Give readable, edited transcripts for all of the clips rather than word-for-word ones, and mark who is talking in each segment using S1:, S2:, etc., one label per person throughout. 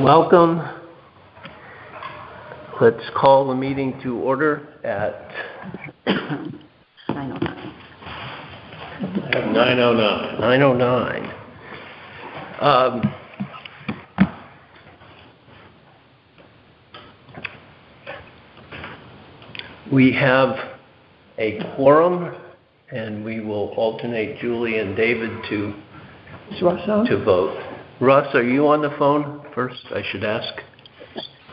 S1: Welcome. Let's call the meeting to order at
S2: 9:09.
S1: 9:09. We have a quorum, and we will alternate Julie and David to vote. Russ, are you on the phone first, I should ask?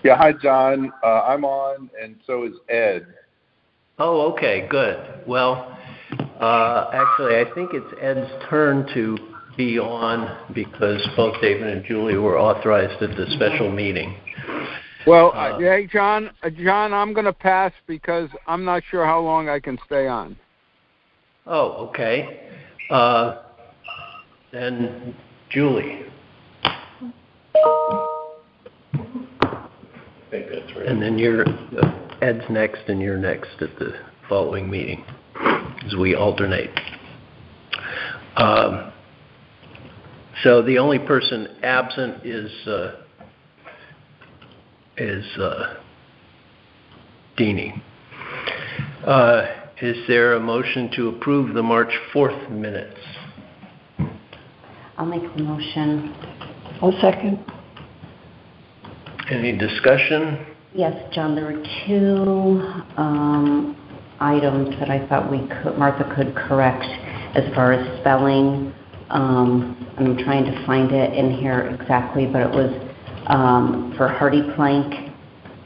S3: Yeah, hi, John. I'm on, and so is Ed.
S1: Oh, okay, good. Well, actually, I think it's Ed's turn to be on because both David and Julie were authorized at the special meeting.
S4: Well, hey, John, I'm going to pass because I'm not sure how long I can stay on.
S1: Oh, okay. Then Julie.
S3: I think that's right.
S1: And then Ed's next, and you're next at the following meeting, as we alternate. So the only person absent is Deanie. Is there a motion to approve the March 4th minutes?
S2: I'll make the motion.
S5: I'll second.
S1: Any discussion?
S2: Yes, John, there were two items that I thought Martha could correct as far as spelling. I'm trying to find it in here exactly, but it was for Hardy Plank.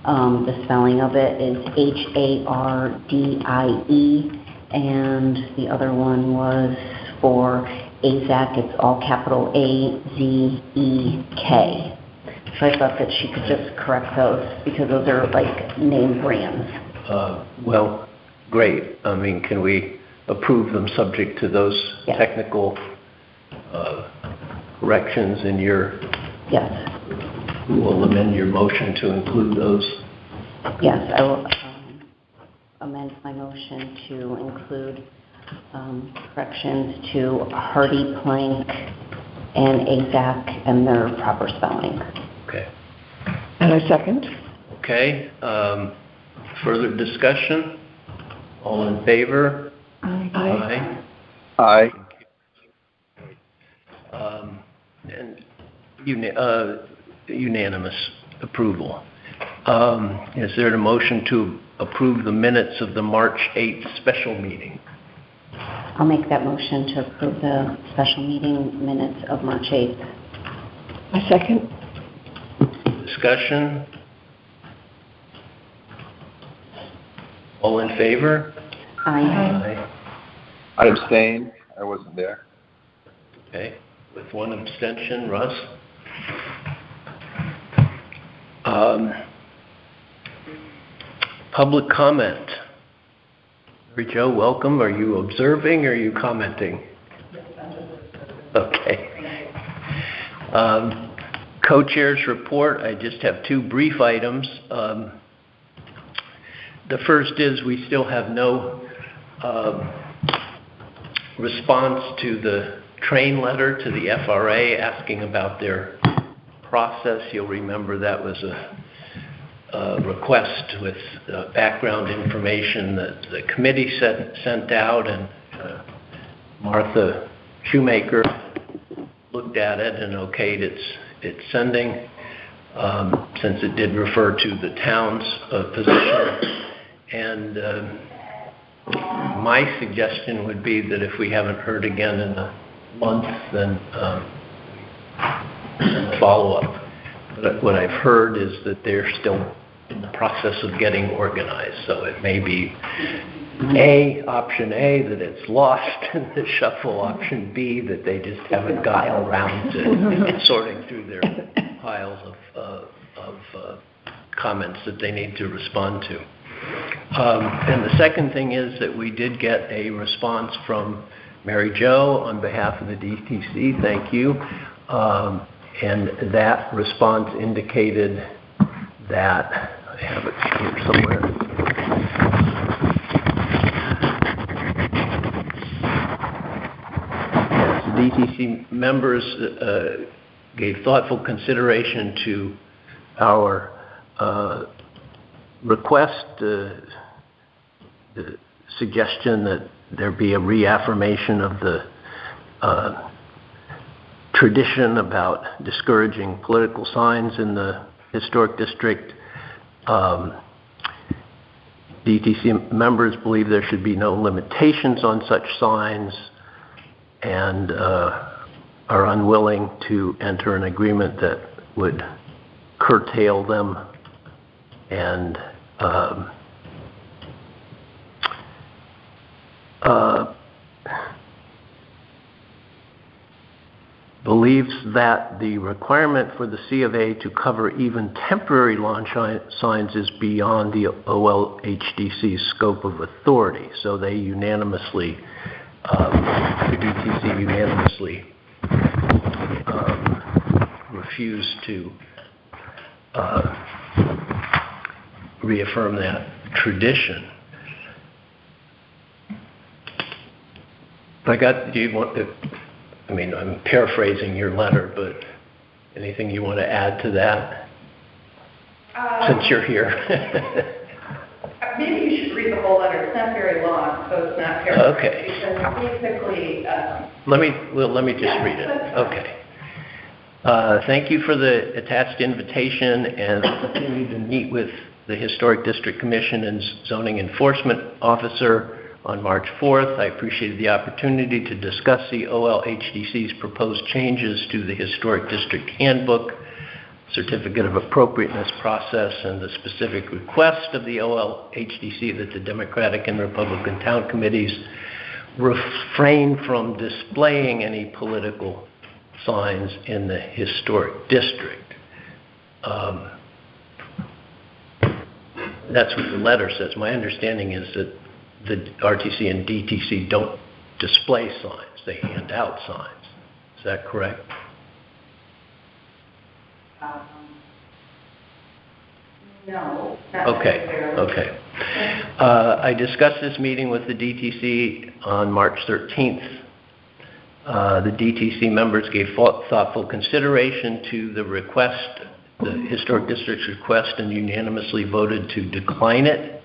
S2: The spelling of it is Hardie, and the other one was for AZEK. It's all capital AZEK. So I thought that she could just correct those because those are like name brands.
S1: Well, great. I mean, can we approve them subject to those technical corrections in your...
S2: Yes.
S1: We will amend your motion to include those.
S2: Yes, I will amend my motion to include corrections to Hardy Plank and AZEK and their proper spelling.
S1: Okay.
S5: And I second.
S1: Okay. Further discussion? All in favor?
S5: Aye.
S3: Aye.
S1: And unanimous approval. Is there a motion to approve the minutes of the March 8th special meeting?
S2: I'll make that motion to approve the special meeting minutes of March 8th.
S5: I second.
S1: Discussion? All in favor?
S2: Aye.
S3: I abstain. I wasn't there.
S1: Okay. With one abstention, Russ. Public comment. Mary Jo, welcome. Are you observing or are you commenting? Okay. Co-chair's report. I just have two brief items. The first is we still have no response to the train letter to the FRA asking about their process. You'll remember that was a request with background information that the committee sent out, and Martha Shoemaker looked at it and okayed its sending, since it did refer to the town's position. And my suggestion would be that if we haven't heard again in a month, then follow up. But what I've heard is that they're still in the process of getting organized. So it may be option A, that it's lost in the shuffle, option B, that they just haven't gotten around to sorting through their piles of comments that they need to respond to. And the second thing is that we did get a response from Mary Jo on behalf of the DTC. Thank you. And that response indicated that, I have it here somewhere. Yes, the DTC members gave thoughtful consideration to our request, the suggestion that there be a reaffirmation of the tradition about discouraging political signs in the historic district. DTC members believe there should be no limitations on such signs and are unwilling to enter an agreement that would curtail them and believes that the requirement for the C of A to cover even temporary lawn signs is beyond the OLHDC's scope of authority. So they unanimously, the DTC unanimously refused to reaffirm that tradition. Do you want to, I mean, I'm paraphrasing your letter, but anything you want to add to that? Since you're here.
S6: Maybe you should read the whole letter. It's not very long, so it's not paraphrased.
S1: Okay.
S6: Because basically...
S1: Let me just read it. Okay. Thank you for the attached invitation and continue to meet with the Historic District Commission and Zoning Enforcement Officer on March 4th. I appreciated the opportunity to discuss the OLHDC's proposed changes to the Historic District Handbook, Certificate of Appropriateness process, and the specific request of the OLHDC that the Democratic and Republican town committees refrain from displaying any political signs in the historic district. That's what the letter says. My understanding is that the RTC and DTC don't display signs. They hand out signs. Is that correct?
S6: No. Not
S1: Okay.
S6: necessarily.
S1: Okay. I discussed this meeting with the DTC on March 13th. The DTC members gave thoughtful consideration to the request, the Historic District's request, and unanimously voted to decline it.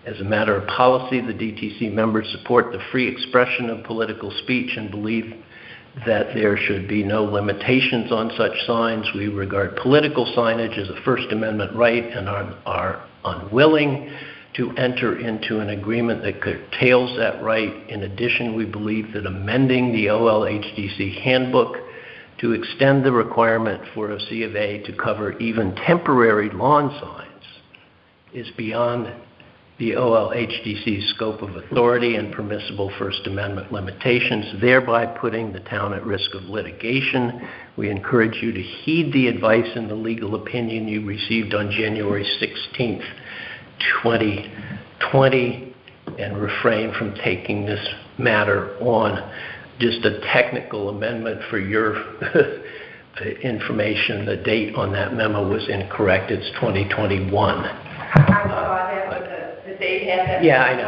S1: As a matter of policy, the DTC members support the free expression of political speech and believe that there should be no limitations on such signs. We regard political signage as a First Amendment right and are unwilling to enter into an agreement that curtails that right. In addition, we believe that amending the OLHDC handbook to extend the requirement for a C of A to cover even temporary lawn signs is beyond the OLHDC's scope of authority and permissible First Amendment limitations, thereby putting the town at risk of litigation. We encourage you to heed the advice and the legal opinion you received on January 16th, 2020, and refrain from taking this matter on. Just a technical amendment for your information. The date on that memo was incorrect. It's 2021.
S6: I saw that, but the date had that.
S1: Yeah, I know.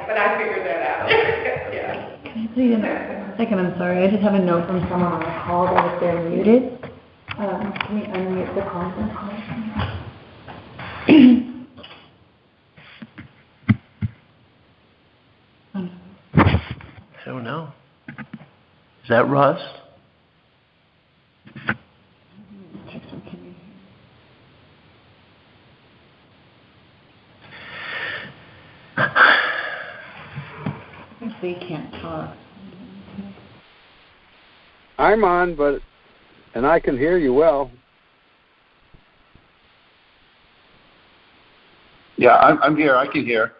S6: But I figured that out.
S1: Okay.
S6: Yeah.
S7: Can I please, a second, I'm sorry, I just have a note from someone on the call that if they're muted, can we unmute the conference call?
S1: I don't know. Is that Russ?
S7: They can't talk.
S4: I'm on, and I can hear you well.
S3: Yeah, I'm here. I can hear.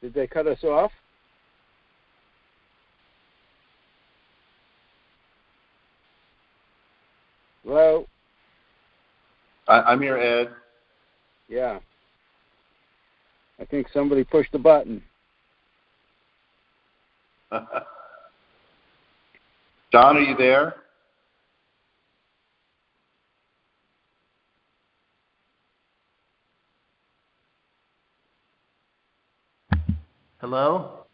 S4: Did they cut us off? Hello?
S3: I'm here, Ed.
S4: Yeah. I think somebody pushed the button.
S3: John, are you there?
S1: Hello?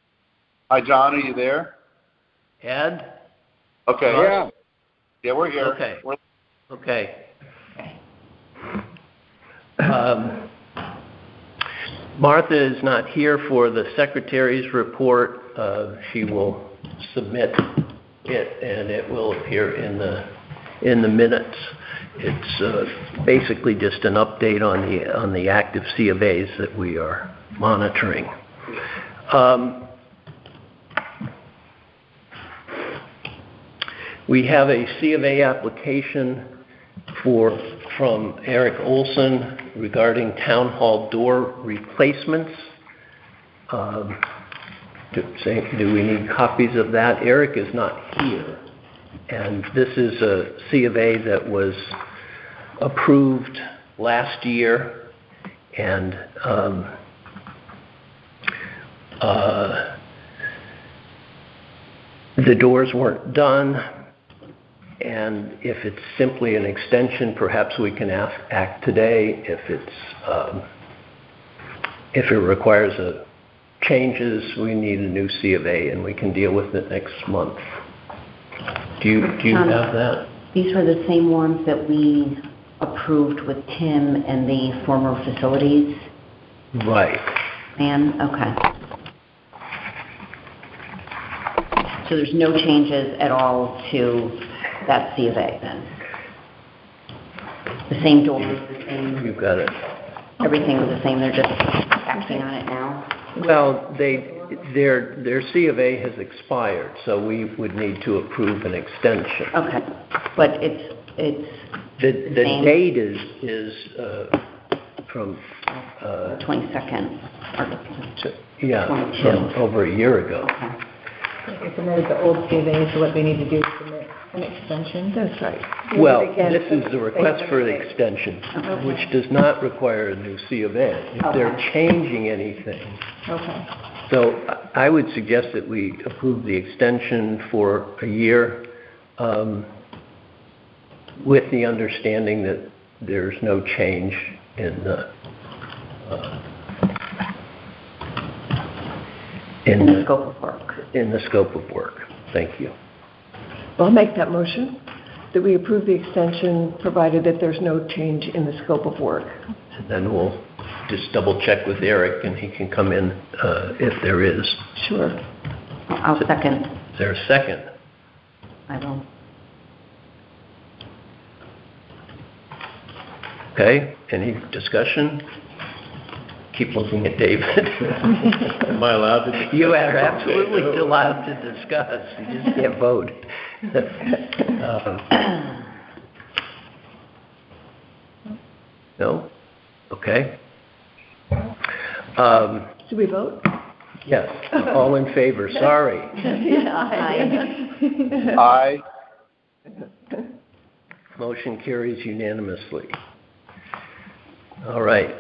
S3: Hi, John, are you there?
S1: Ed?
S3: Okay.
S4: Yeah.
S3: Yeah, we're here.
S1: Okay.
S3: We're-
S1: Okay. Martha is not here for the secretary's report. She will submit it, and it will appear in the minutes. It's basically just an update on the active C of A's that we are monitoring. We have a C of A application from Eric Olson regarding town hall door replacements. Do we need copies of that? Eric is not here. And this is a C of A that was approved last year, and the doors weren't done. And if it's simply an extension, perhaps we can act today. If it requires changes, we need a new C of A, and we can deal with it next month. Do you have that?
S2: These were the same ones that we approved with Tim and the former facilities
S1: Right.
S2: man? Okay. So there's no changes at all to that C of A then? The same doors, the same,
S1: You've got it.
S2: everything was the same, they're just acting on it now?
S1: Well, their C of A has expired, so we would need to approve an extension.
S2: Okay, but it's
S1: The
S2: same?
S1: date is from,
S2: 22nd.
S1: from over a year ago.
S2: Okay.
S7: They submitted the old C of A, so what they need to do is submit an extension.
S5: That's right.
S1: Well,
S5: Again,
S1: this is the request for the extension, which does not require a new C of A. If they're changing anything.
S7: Okay.
S1: So I would suggest that we approve the extension for a year, with the understanding that there's no change in the
S2: Scope of work.
S1: in the scope of work. Thank you.
S5: Well, I'll make that motion, that we approve the extension, provided that there's no change in the scope of work.
S1: And then we'll just double check with Eric, and he can come in if there is.
S5: Sure.
S2: I'll second.
S1: Is there a second?
S2: I will.
S1: Okay, any discussion? Keep looking at David.
S8: Am I allowed to discuss?
S1: You are absolutely allowed to discuss, you just can't vote. No? Okay.
S5: Do we vote?
S1: Yes, all in favor, sorry.
S3: Aye.
S1: Motion carries unanimously. All right.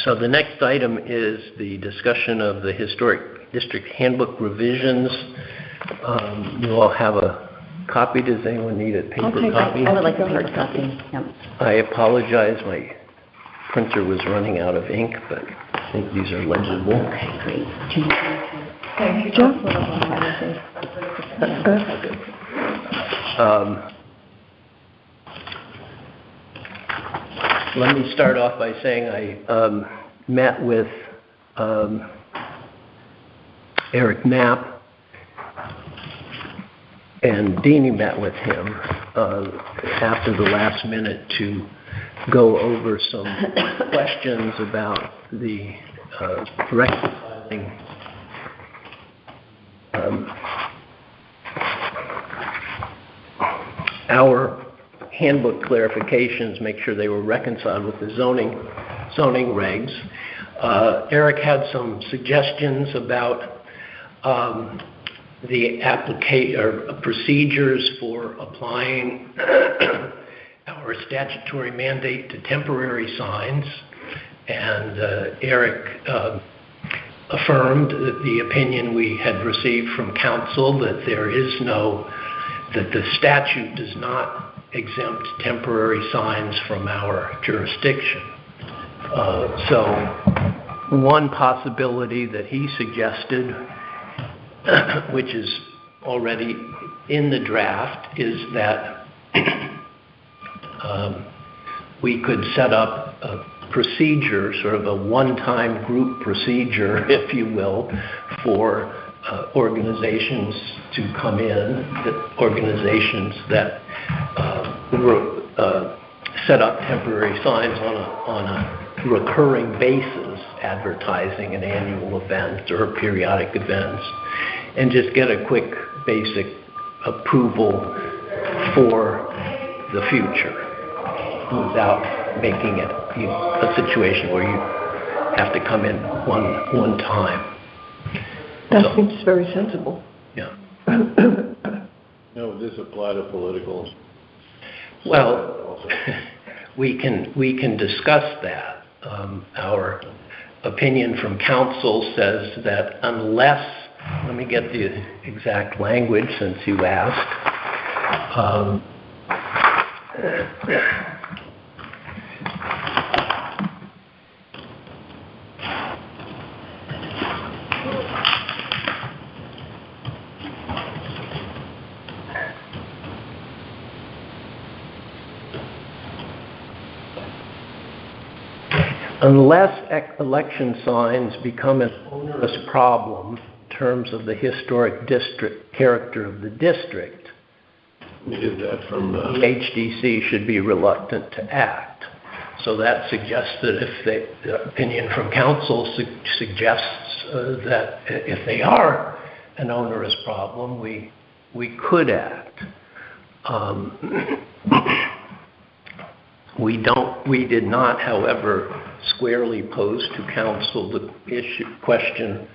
S1: So the next item is the discussion of the Historic District Handbook revisions. You all have a copy. Does anyone need a paper copy?
S2: I would like a hard copy. Yep.
S1: I apologize. My printer was running out of ink, but I think these are legible.
S2: Okay, great.
S7: Thank you,
S5: Joe?
S1: Let me start off by saying I met with Eric Knapp, and Deanie met with him after the last minute to go over some questions about the reconciling our handbook clarifications, make sure they were reconciled with the zoning regs. Eric had some suggestions about the procedures for applying our statutory mandate to temporary signs, and Eric affirmed that the opinion we had received from council that that the statute does not exempt temporary signs from our jurisdiction. So one possibility that he suggested, which is already in the draft, is that we could set up a procedure, sort of a one-time group procedure, if you will, for organizations to come in, organizations that set up temporary signs on a recurring basis, advertising an annual event or periodic events, and just get a quick basic approval for the future without making it a situation where you have to come in one time.
S5: That seems very sensible.
S1: Yeah.
S8: Now, would this apply to political?
S1: Well, we can discuss that. Our opinion from council says that unless, let me get the exact language since you asked. Unless election signs become an onerous problem in terms of the historic district character of the district,
S8: We did that from
S1: the HDC should be reluctant to act. So that suggests that if the opinion from council suggests that if they are an onerous problem, we could act. We did not, however, squarely pose to council the question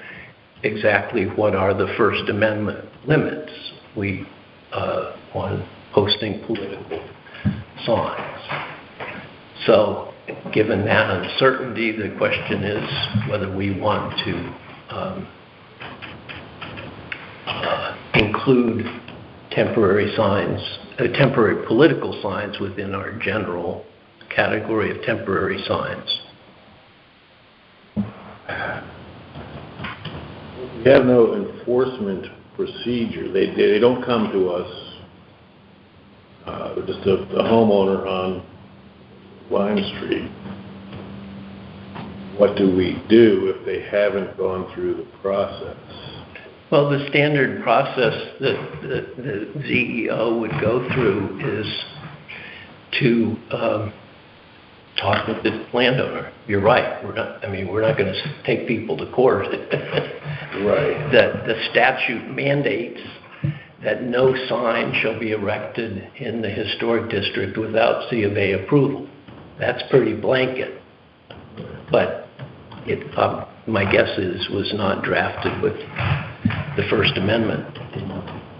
S1: exactly what are the First Amendment limits on posting political signs. So, given that uncertainty, the question is whether we want to include temporary signs, temporary political signs within our general category of temporary signs.
S8: We have no enforcement procedure. They don't come to us. Just a homeowner on Lime Street. What do we do if they haven't gone through the process?
S1: Well, the standard process that the ZEO would go through is to talk with the landowner. You're right. We're not going to take people to court.
S8: Right.
S1: The statute mandates that no sign shall be erected in the historic district without C of A approval. That's pretty blanket. But it, my guess is, was not drafted with the First Amendment.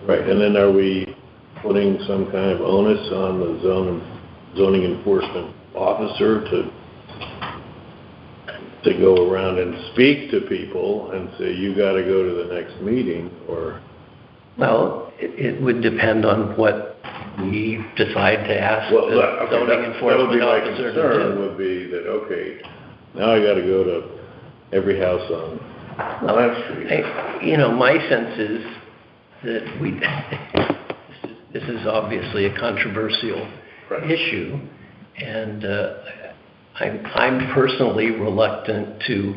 S8: Right. And then are we putting some kind of onus on the zoning enforcement officer to go around and speak to people and say, you got to go to the next meeting? Or
S1: Well, it would depend on what we decide to ask the zoning enforcement officer to do.
S8: My concern would be that, okay, now I got to go to every house on Lime Street.
S1: My sense is that this is obviously a controversial issue, and I'm personally reluctant to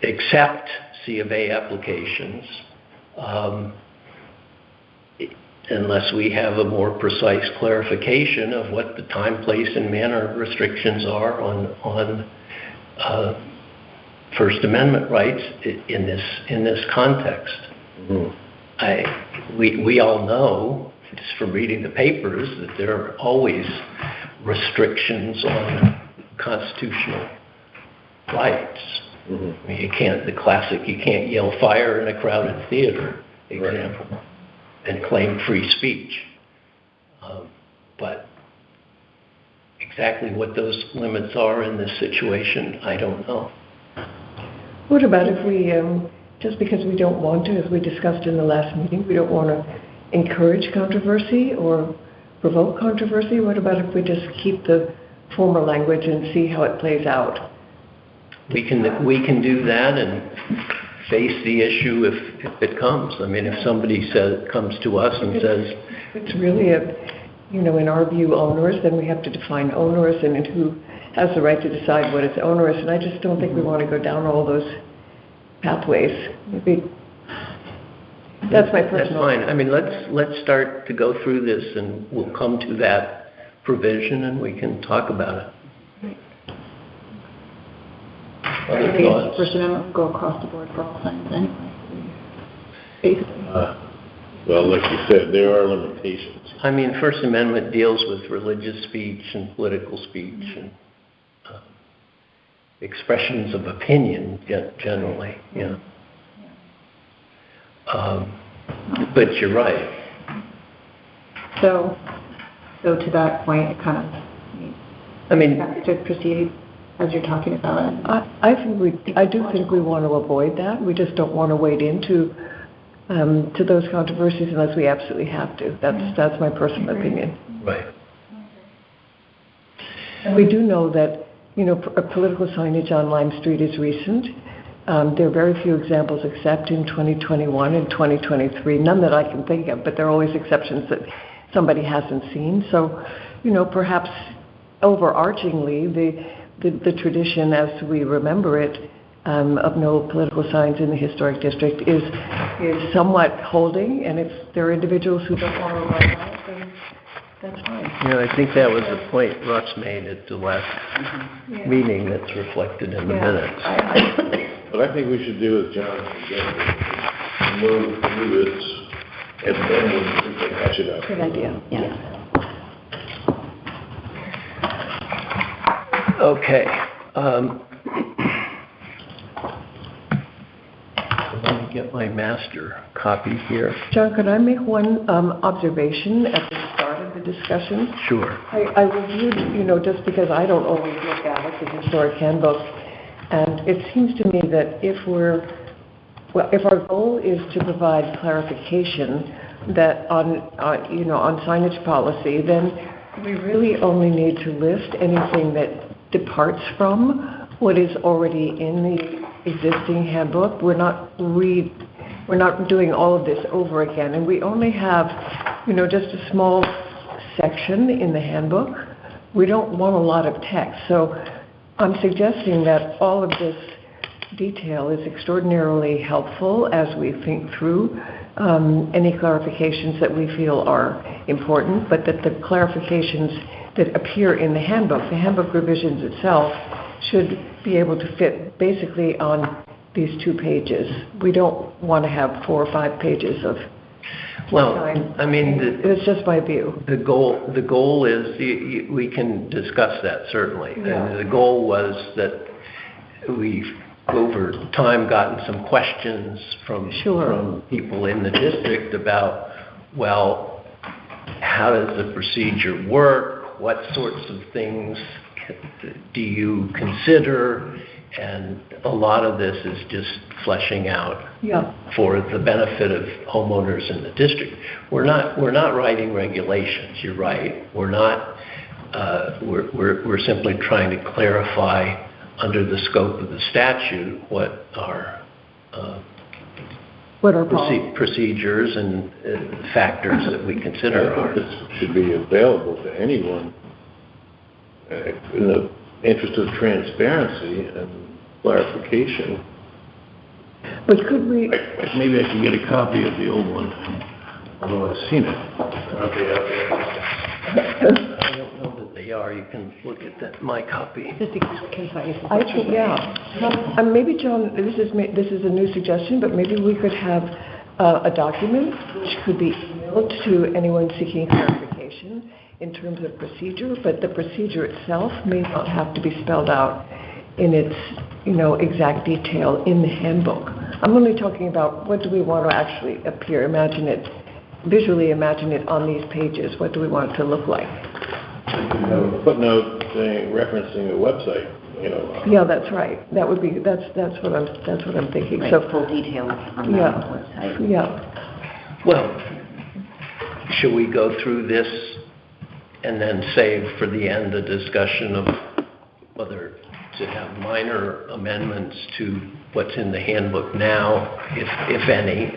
S1: accept C of A applications unless we have a more precise clarification of what the time, place, and manner restrictions are on First Amendment rights in this context.
S8: Mm-hmm.
S1: We all know, just from reading the papers, that there are always restrictions on constitutional rights.
S8: Mm-hmm.
S1: I mean, you can't yell fire in a crowded theater, example,
S8: right,
S1: and claim free speech. But exactly what those limits are in this situation, I don't know.
S5: What about if we, just because we don't want to, as we discussed in the last meeting, we don't want to encourage controversy or provoke controversy? What about if we just keep the former language and see how it plays out?
S1: we can do that and face the issue if it comes. I mean, if somebody comes to us and says,
S5: it's really in our view, onerous, then we have to define onerous and who has the right to decide what is onerous. And I just don't think we want to go down all those pathways. Maybe that's my personal.
S1: That's fine. I mean, let's start to go through this, and we'll come to that provision, and we can talk about it. Other thoughts?
S7: First Amendment would go across the board for all signs anyway. Basically.
S8: Well, like you said, there are limitations.
S1: I mean, First Amendment deals with religious speech and political speech and expressions of opinion generally, but you're right.
S7: So to that point, it kind of to proceed as you're talking about it.
S5: I do think we want to avoid that. We just don't want to wade into to those controversies unless we absolutely have to. That's my personal opinion.
S1: Right.
S5: And we do know that political signage on Lime Street is recent. There are very few examples except in 2021 and 2023. None that I can think of, but there are always exceptions that somebody hasn't seen. So, perhaps overarchingly, the tradition as we remember it of no political signs in the historic district is somewhat holding. And if there are individuals who don't want to rely on it, then that's fine.
S1: I think that was the point Russ made at the last meeting that's reflected in the minutes.
S8: What I think we should do is, John suggested, move through this and then we can hash it out.
S5: Good idea.
S2: Yeah.
S1: Okay. Let me get my master copy here.
S5: John, could I make one observation at the start of the discussion?
S1: Sure.
S5: I reviewed, just because I don't always look at it, the historic handbook, and it seems to me that if our goal is to provide clarification that on signage policy, then we really only need to list anything that departs from what is already in the existing handbook. We're not doing all of this over again, and we only have, just a small section in the handbook. We don't want a lot of text, so I'm suggesting that all of this detail is extraordinarily helpful as we think through any clarifications that we feel are important, but that the clarifications that appear in the handbook revisions itself, should be able to fit basically on these 2 pages. We don't want to have 4 or 5 pages of time.
S1: I mean,
S5: it's just my view.
S1: The goal is we can discuss that certainly.
S5: Yeah.
S1: And the goal was that we've over time gotten some questions from people in the district about, well, how does the procedure work? What sorts of things do you consider? And a lot of this is just fleshing out for the benefit of homeowners in the district. We're not writing regulations. You're right. We're not. We're simply trying to clarify under the scope of the statute what our procedures and factors that we consider are.
S8: This should be available to anyone in the interest of transparency and clarification.
S5: But could we...
S8: Maybe I can get a copy of the old one, although I've seen it. Aren't they out there?
S1: I don't know that they are. You can look at my copy.
S5: I think, maybe, John, this is a new suggestion, but maybe we could have a document which could be emailed to anyone seeking clarification in terms of procedure, but the procedure itself may not have to be spelled out in its, exact detail in the handbook. I'm only talking about what do we want to actually appear, visually imagine it on these pages. What do we want it to look like?
S8: A footnote referencing a website,
S5: Yeah, that's right. That's what I'm thinking.
S2: Right,
S5: So
S2: full details on the website.
S5: Yeah.
S1: Well, should we go through this and then save for the end the discussion of whether to have minor amendments to what's in the handbook now, if any,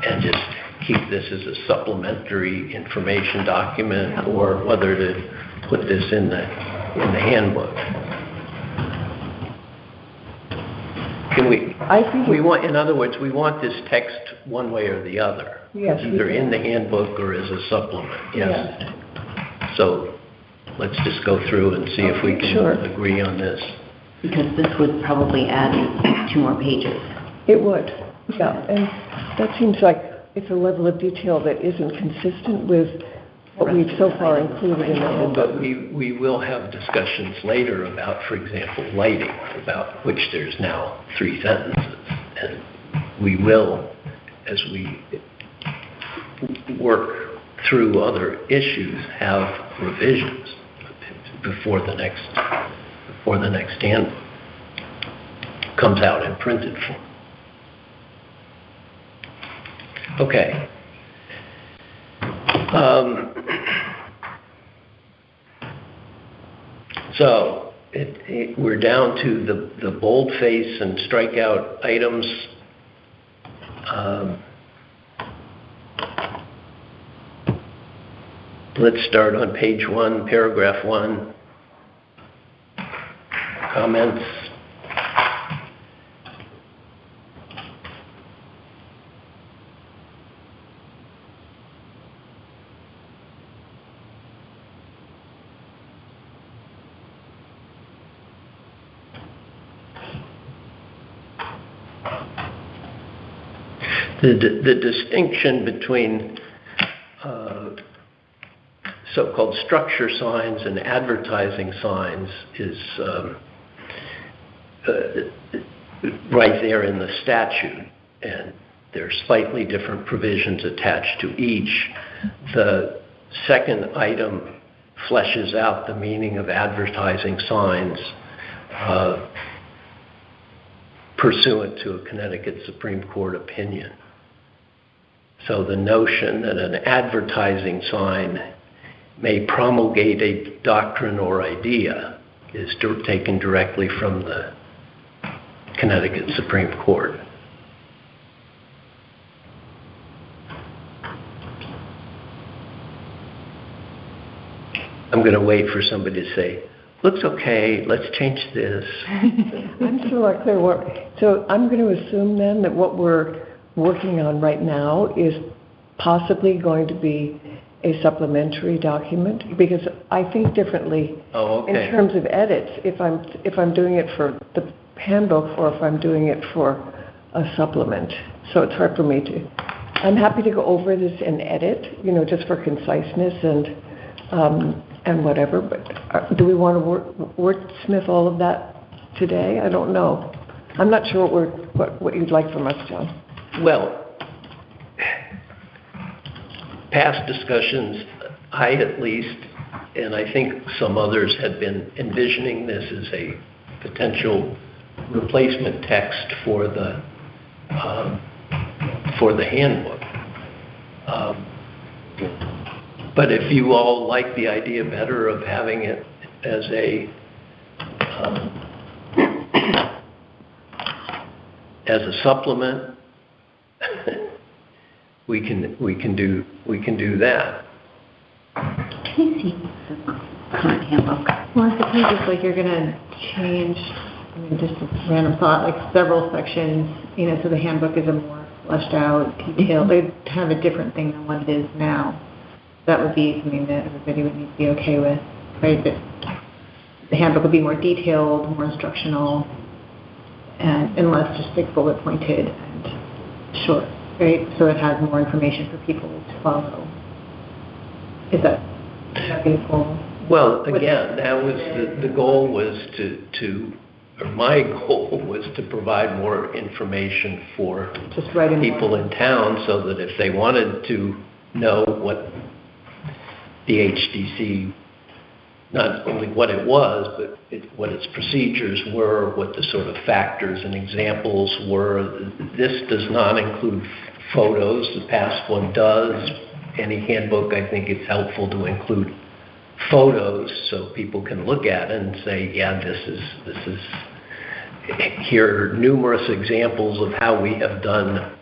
S1: and just keep this as a supplementary information document, or whether to put this in the handbook. Can we?
S5: I think
S1: We want, in other words, we want this text one way or the other.
S5: Yes, we
S1: Either
S5: do.
S1: in the handbook or as a supplement, yes.
S5: Yes.
S1: So let's just go through and see if we can
S5: Sure.
S1: agree on this.
S2: Because this would probably add 2 more pages.
S5: It would, yeah, and that seems like it's a level of detail that isn't consistent with what we've so far included in the handbook.
S1: But we will have discussions later about, for example, lighting, about which there's now 3 sentences. And we will, as we work through other issues, have revisions before the next handbook comes out in printed form. Okay. So we're down to the boldface and strikeout items. Let's start on page 1, paragraph 1. Comments? The distinction between so-called structure signs and advertising signs is right there in the statute, and there are slightly different provisions attached to each. The second item fleshes out the meaning of advertising signs pursuant to a Connecticut Supreme Court opinion. So the notion that an advertising sign may promulgate a doctrine or idea is taken directly from the Connecticut Supreme Court. I'm going to wait for somebody to say, looks okay, let's change this.
S5: I'm still not clear so I'm going to assume then that what we're working on right now is possibly going to be a supplementary document, because I think differently in terms of edits, if I'm doing it for the handbook or if I'm doing it for a supplement. So it's hard for me to. I'm happy to go over this and edit, just for conciseness and whatever. But do we want to wordsmith all of that today? I don't know. I'm not sure what you'd like from us, John.
S1: Well, past discussions, I at least, and I think some others had been envisioning this as a potential replacement text for the handbook. But if you all like the idea better of having it as a supplement, we can do that.
S2: Can you see the current handbook?
S7: Well, I suppose it's like you're going to change, just a random thought, like several sections, so the handbook is a more fleshed out, detailed, they'd have a different thing than what it is now. That would be something that everybody would need to be okay with, right? That the handbook would be more detailed, more instructional, and less just like bullet pointed and short, right? So it has more information for people to follow. Is that the goal?
S1: Well, again, that was the goal was or my goal was to provide more information for
S7: just writing
S1: people
S7: more
S1: in town, so that if they wanted to know what the HDC, not only what it was, but what its procedures were, what the sort of factors and examples were. This does not include photos. The past one does. Any handbook, I think it's helpful to include photos so people can look at it and say, yeah, this is, here are numerous examples of how we have done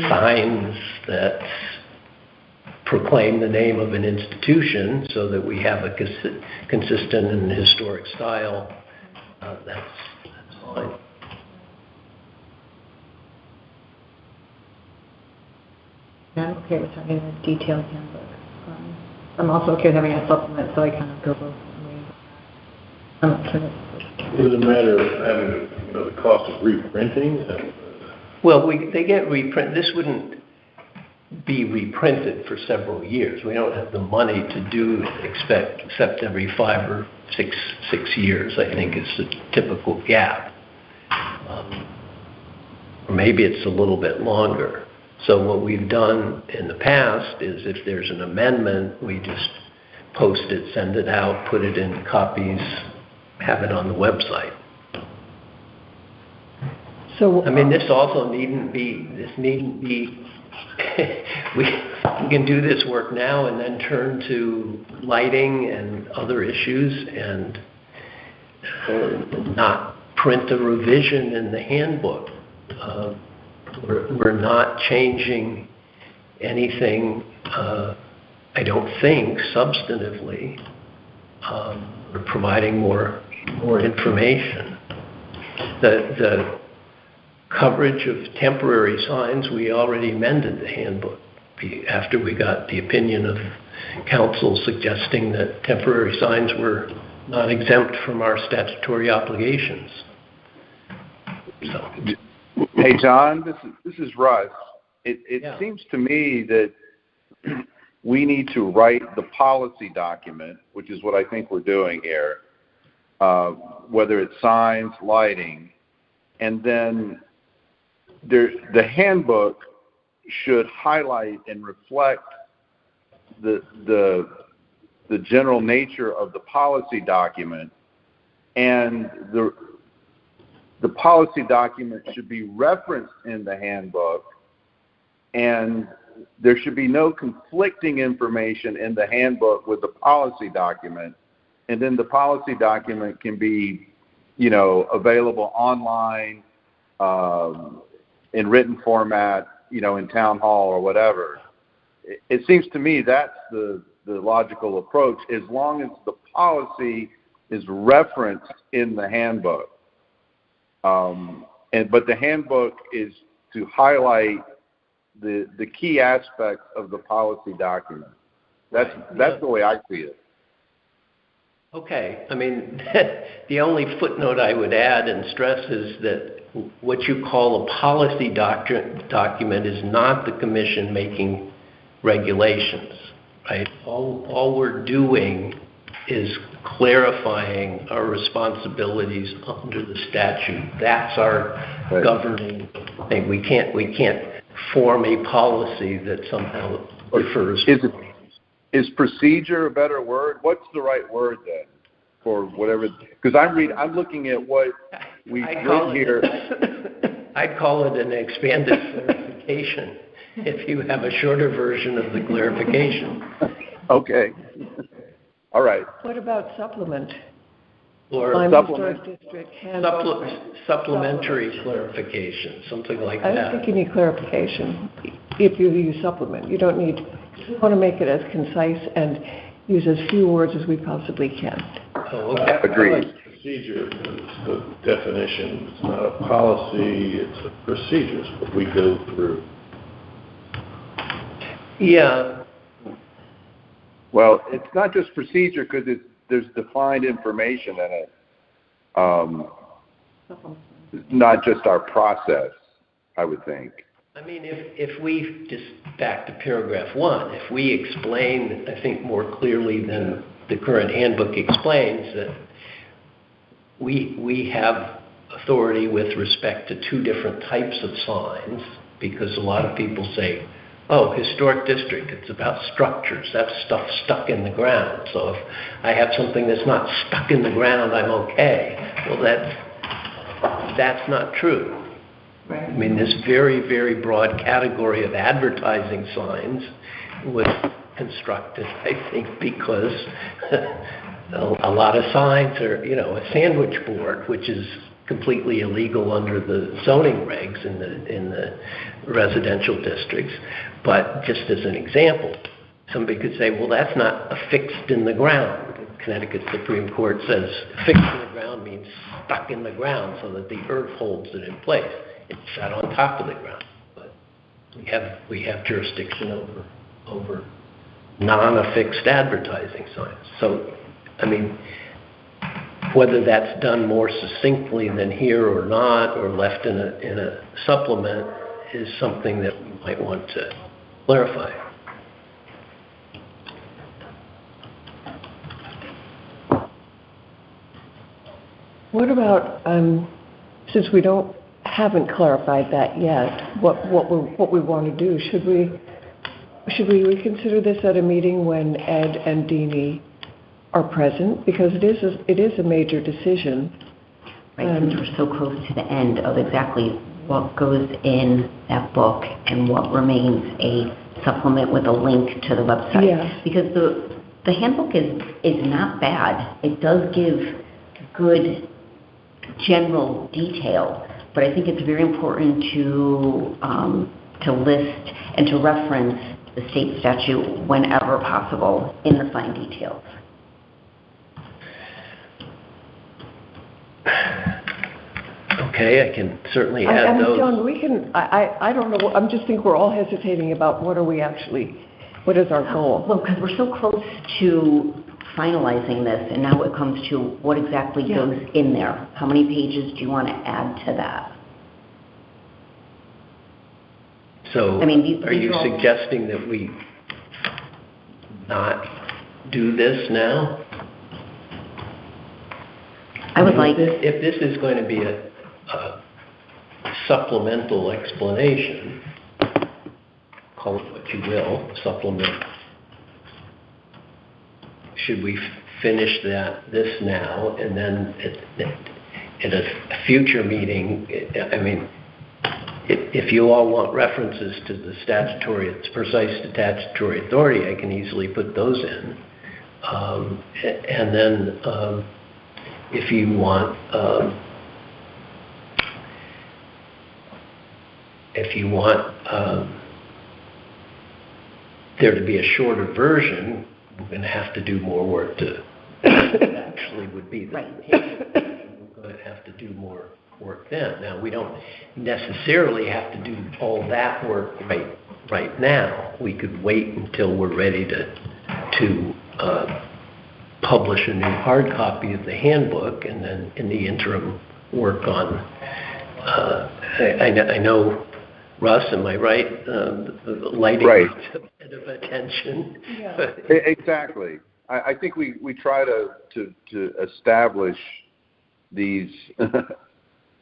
S1: signs that proclaim the name of an institution so that we have a consistent and historic style. That's fine.
S7: I'm okay with having a detailed handbook. I'm also okay with having a supplement, so I kind of go both ways. I'm not sure.
S8: Is it a matter of having, the cost of reprinting?
S1: Well, they get reprinted. This wouldn't be reprinted for several years. We don't have the money to do except every 5 or 6 years, I think is the typical gap. Or maybe it's a little bit longer. So what we've done in the past is if there's an amendment, we just post it, send it out, put it in copies, have it on the website.
S5: So,
S1: I mean, this needn't be, we can do this work now and then turn to lighting and other issues and not print a revision in the handbook. We're not changing anything, I don't think, substantively. We're providing more information. The coverage of temporary signs, we already amended the handbook after we got the opinion of council suggesting that temporary signs were not exempt from our statutory obligations. So.
S3: Hey, John, this is Russ. It
S1: Yeah.
S3: seems to me that we need to write the policy document, which is what I think we're doing here, whether it's signs, lighting, and then the handbook should highlight and reflect the general nature of the policy document, and the policy document should be referenced in the handbook, and there should be no conflicting information in the handbook with the policy document, and then the policy document can be, available online, in written format, in town hall or whatever. It seems to me that's the logical approach, as long as the policy is referenced in the handbook. But the handbook is to highlight the key aspects of the policy document. That's the way I see it.
S1: Okay. I mean, the only footnote I would add and stress is that what you call a policy document is not the commission making regulations, right? All we're doing is clarifying our responsibilities under the statute. That's our governing thing. We can't form a policy that somehow refers to.
S3: Is procedure a better word? What's the right word then for whatever? Because I'm looking at what we've written here.
S1: I'd call it an expanded clarification if you have a shorter version of the clarification.
S3: Okay. All right.
S5: what about supplement?
S1: Or
S5: Historic District handbook.
S1: supplementary clarification, something like
S5: I
S1: that.
S5: don't think you need clarification if you use supplement. You don't need, we want to make it as concise and use as few words as we possibly can.
S1: Oh, okay.
S3: Agreed.
S8: Procedure is the definition. It's not a policy, it's a procedure. It's what we go through.
S1: Yeah.
S3: Well, it's not just procedure because there's defined information in it. Not just our process, I would think.
S1: I mean, if we just back to paragraph 1, if we explain, I think more clearly than the current handbook explains, that we have authority with respect to 2 different types of signs, because a lot of people say, oh, historic district, it's about structures. That's stuff stuck in the ground. So if I have something that's not stuck in the ground, I'm okay. Well, that's not true.
S7: Right.
S1: I mean, this very, very broad category of advertising signs would constructed, I think, because a lot of signs are, you know, a sandwich board, which is completely illegal under the zoning regs in the residential districts. But just as an example, somebody could say, well, that's not affixed in the ground. The Connecticut Supreme Court says affixed in the ground means stuck in the ground so that the earth holds it in place. It's set on top of the ground. But we have jurisdiction over non-affixed advertising signs. So, I mean, whether that's done more succinctly than here or not, or left in a supplement, is something that we might want to clarify.
S5: What about, since we haven't clarified that yet, what we want to do? Should we reconsider this at a meeting when Ed and Deanie are present? Because it is a major decision.
S2: Right, since we're so close to the end of exactly what goes in that book and what remains a supplement with a link to the website.
S5: Yeah.
S2: Because the handbook is not bad. It does give good general detail, but I think it's very important to list and to reference the state statute whenever possible in the fine details.
S1: Okay, I can certainly add those.
S5: John, I don't know, I just think we're all hesitating about what is our goal?
S2: Well, because we're so close to finalizing this, and now it comes to what exactly goes in there. How many pages do you want to add to that?
S1: So,
S2: I mean,
S1: are you suggesting that we not do this now?
S2: I would like...
S1: If this is going to be a supplemental explanation, call it what you will, supplement, should we finish this now, and then at a future meeting, I mean, if you all want references to the precise statutory authority, I can easily put those in. And then if you want there to be a shorter version, we're going to have to do more work to actually would be the we're going to have to do more work then. Now, we don't necessarily have to do all that work right now. We could wait until we're ready to publish a new hard copy of the handbook, and then in the interim work on I know, Russ, am I right? The lighting needs a bit of attention.
S5: Yeah.
S3: Exactly. I think we try to establish these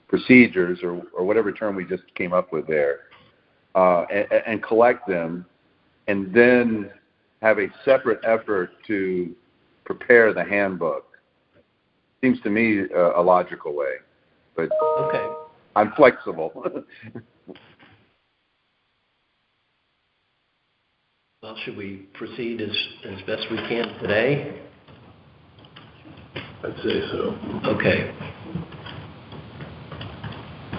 S3: procedures, or whatever term we just came up with there, and collect them, and then have a separate effort to prepare the handbook. Seems to me a logical way, but
S1: okay.
S3: I'm flexible.
S1: Well, should we proceed as best we can today?
S8: I'd say so.
S1: Okay.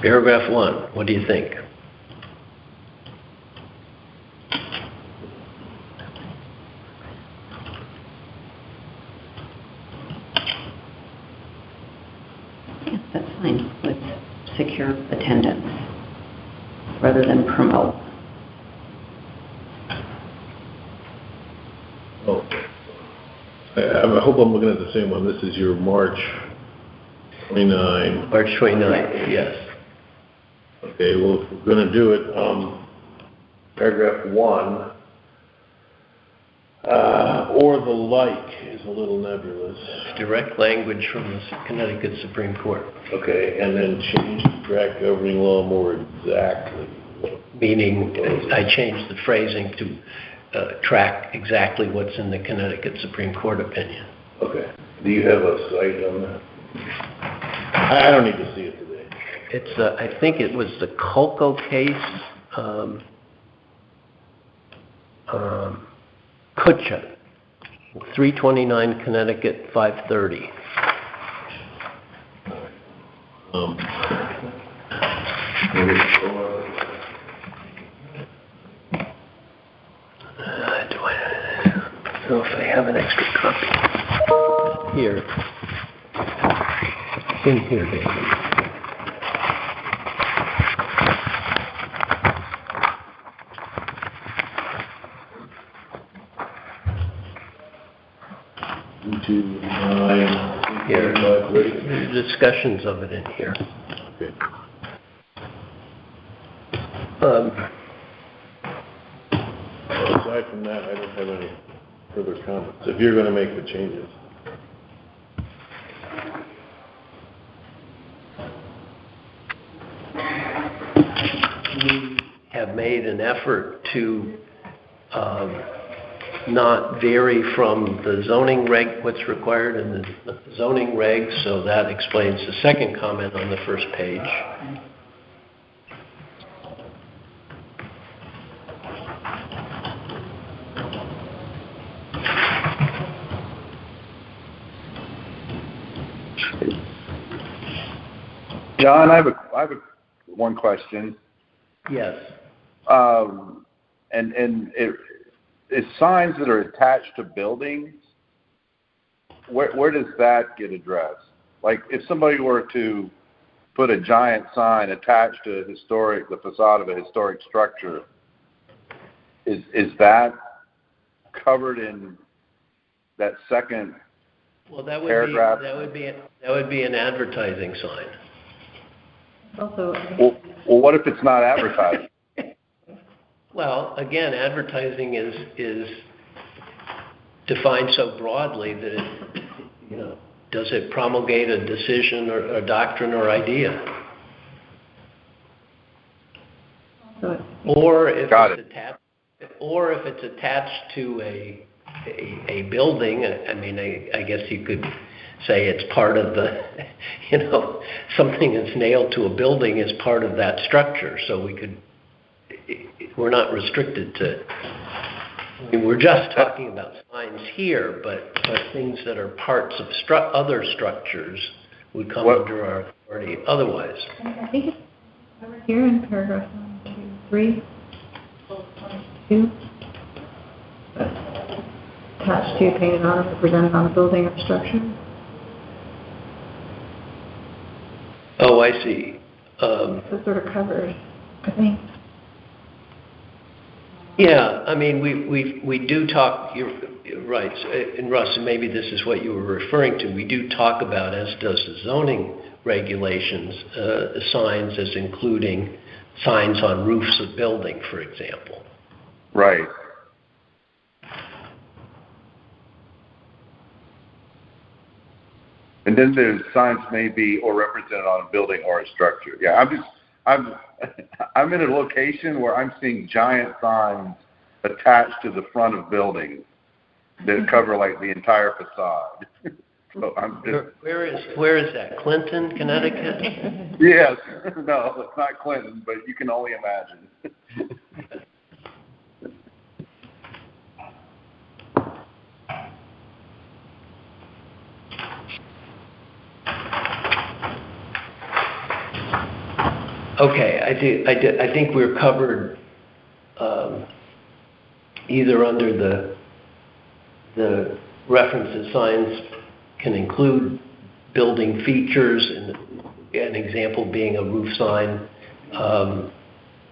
S1: Paragraph 1, what do you think?
S2: Yes, that's fine. Let's secure attendance rather than promote.
S8: Oh, I hope I'm looking at the same one. This is your March 29.
S1: March 29th, yes.
S8: Okay, well, if we're going to do it, paragraph 1, or the like is a little nebulous.
S1: Direct language from the Connecticut Supreme Court.
S8: Okay, and then change the draft governing law more exactly.
S1: Meaning, I changed the phrasing to track exactly what's in the Connecticut Supreme Court opinion.
S8: Okay. Do you have a cite on that? I don't need to see it today.
S1: It's, I think it was the Colco case. Kutcha, 329 Connecticut, 530. Do I know if I have an extra copy? Here. It's in here, David. Here, the discussions of it in here.
S8: Okay. Aside from that, I don't have any further comments. If you're going to make the changes.
S1: We have made an effort to not vary from the zoning reg, what's required in the zoning regs, so that explains the second comment on the first page.
S3: John, I have one question.
S1: Yes.
S3: And is signs that are attached to buildings, where does that get addressed? Like, if somebody were to put a giant sign attached to the facade of a historic structure, is that covered in that second paragraph?
S1: That would be an advertising sign.
S7: Also,
S3: Well, what if it's not advertising?
S1: Well, again, advertising is defined so broadly that it, does it promulgate a decision or a doctrine or idea? Or if it's attached to a building, I guess you could say it's part of the, something that's nailed to a building is part of that structure. So we're not restricted to, we're just talking about signs here, but things that are parts of other structures would come under our authority otherwise.
S7: I think it's over here in paragraph 1, 2, 3, 2. Attached to, painted on, or represented on a building or structure.
S1: Oh, I see.
S7: So sort of covered, I think.
S1: Yeah, we do talk, you're right, and Russ, maybe this is what you were referring to, we do talk about, as does the zoning regulations, signs as including signs on roofs of building, for example.
S3: Right. And then there's signs may be or represented on a building or a structure. Yeah, I'm in a location where I'm seeing giant signs attached to the front of buildings that cover like the entire facade. So I'm just,
S1: where is that? Clinton, Connecticut?
S3: Yes. No, it's not Clinton, but you can only imagine.
S1: Okay, I think we're covered either under the references signs can include building features, and an example being a roof sign,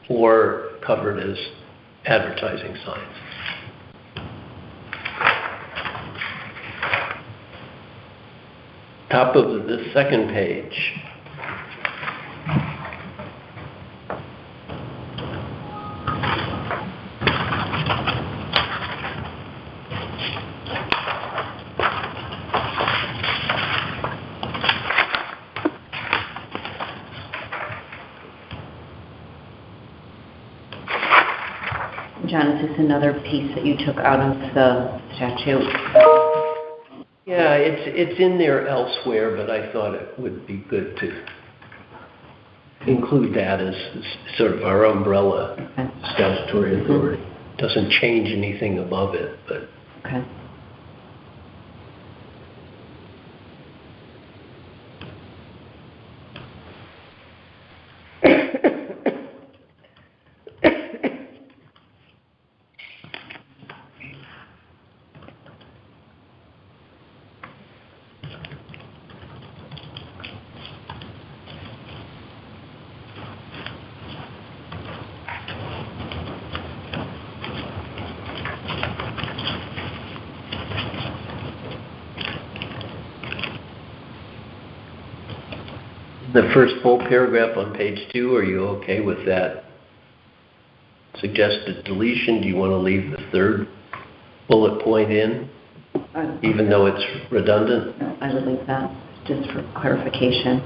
S1: or covered as advertising signs. Top of the second page.
S2: John, is this another piece that you took out of the statute?
S1: Yeah, it's in there elsewhere, but I thought it would be good to include that as sort of our umbrella statutory authority. Doesn't change anything above it, but
S2: Okay.
S1: The first full paragraph on page 2, are you okay with that suggested deletion? Do you want to leave the third bullet point in, even though it's redundant?
S2: No, I would leave that just for clarification.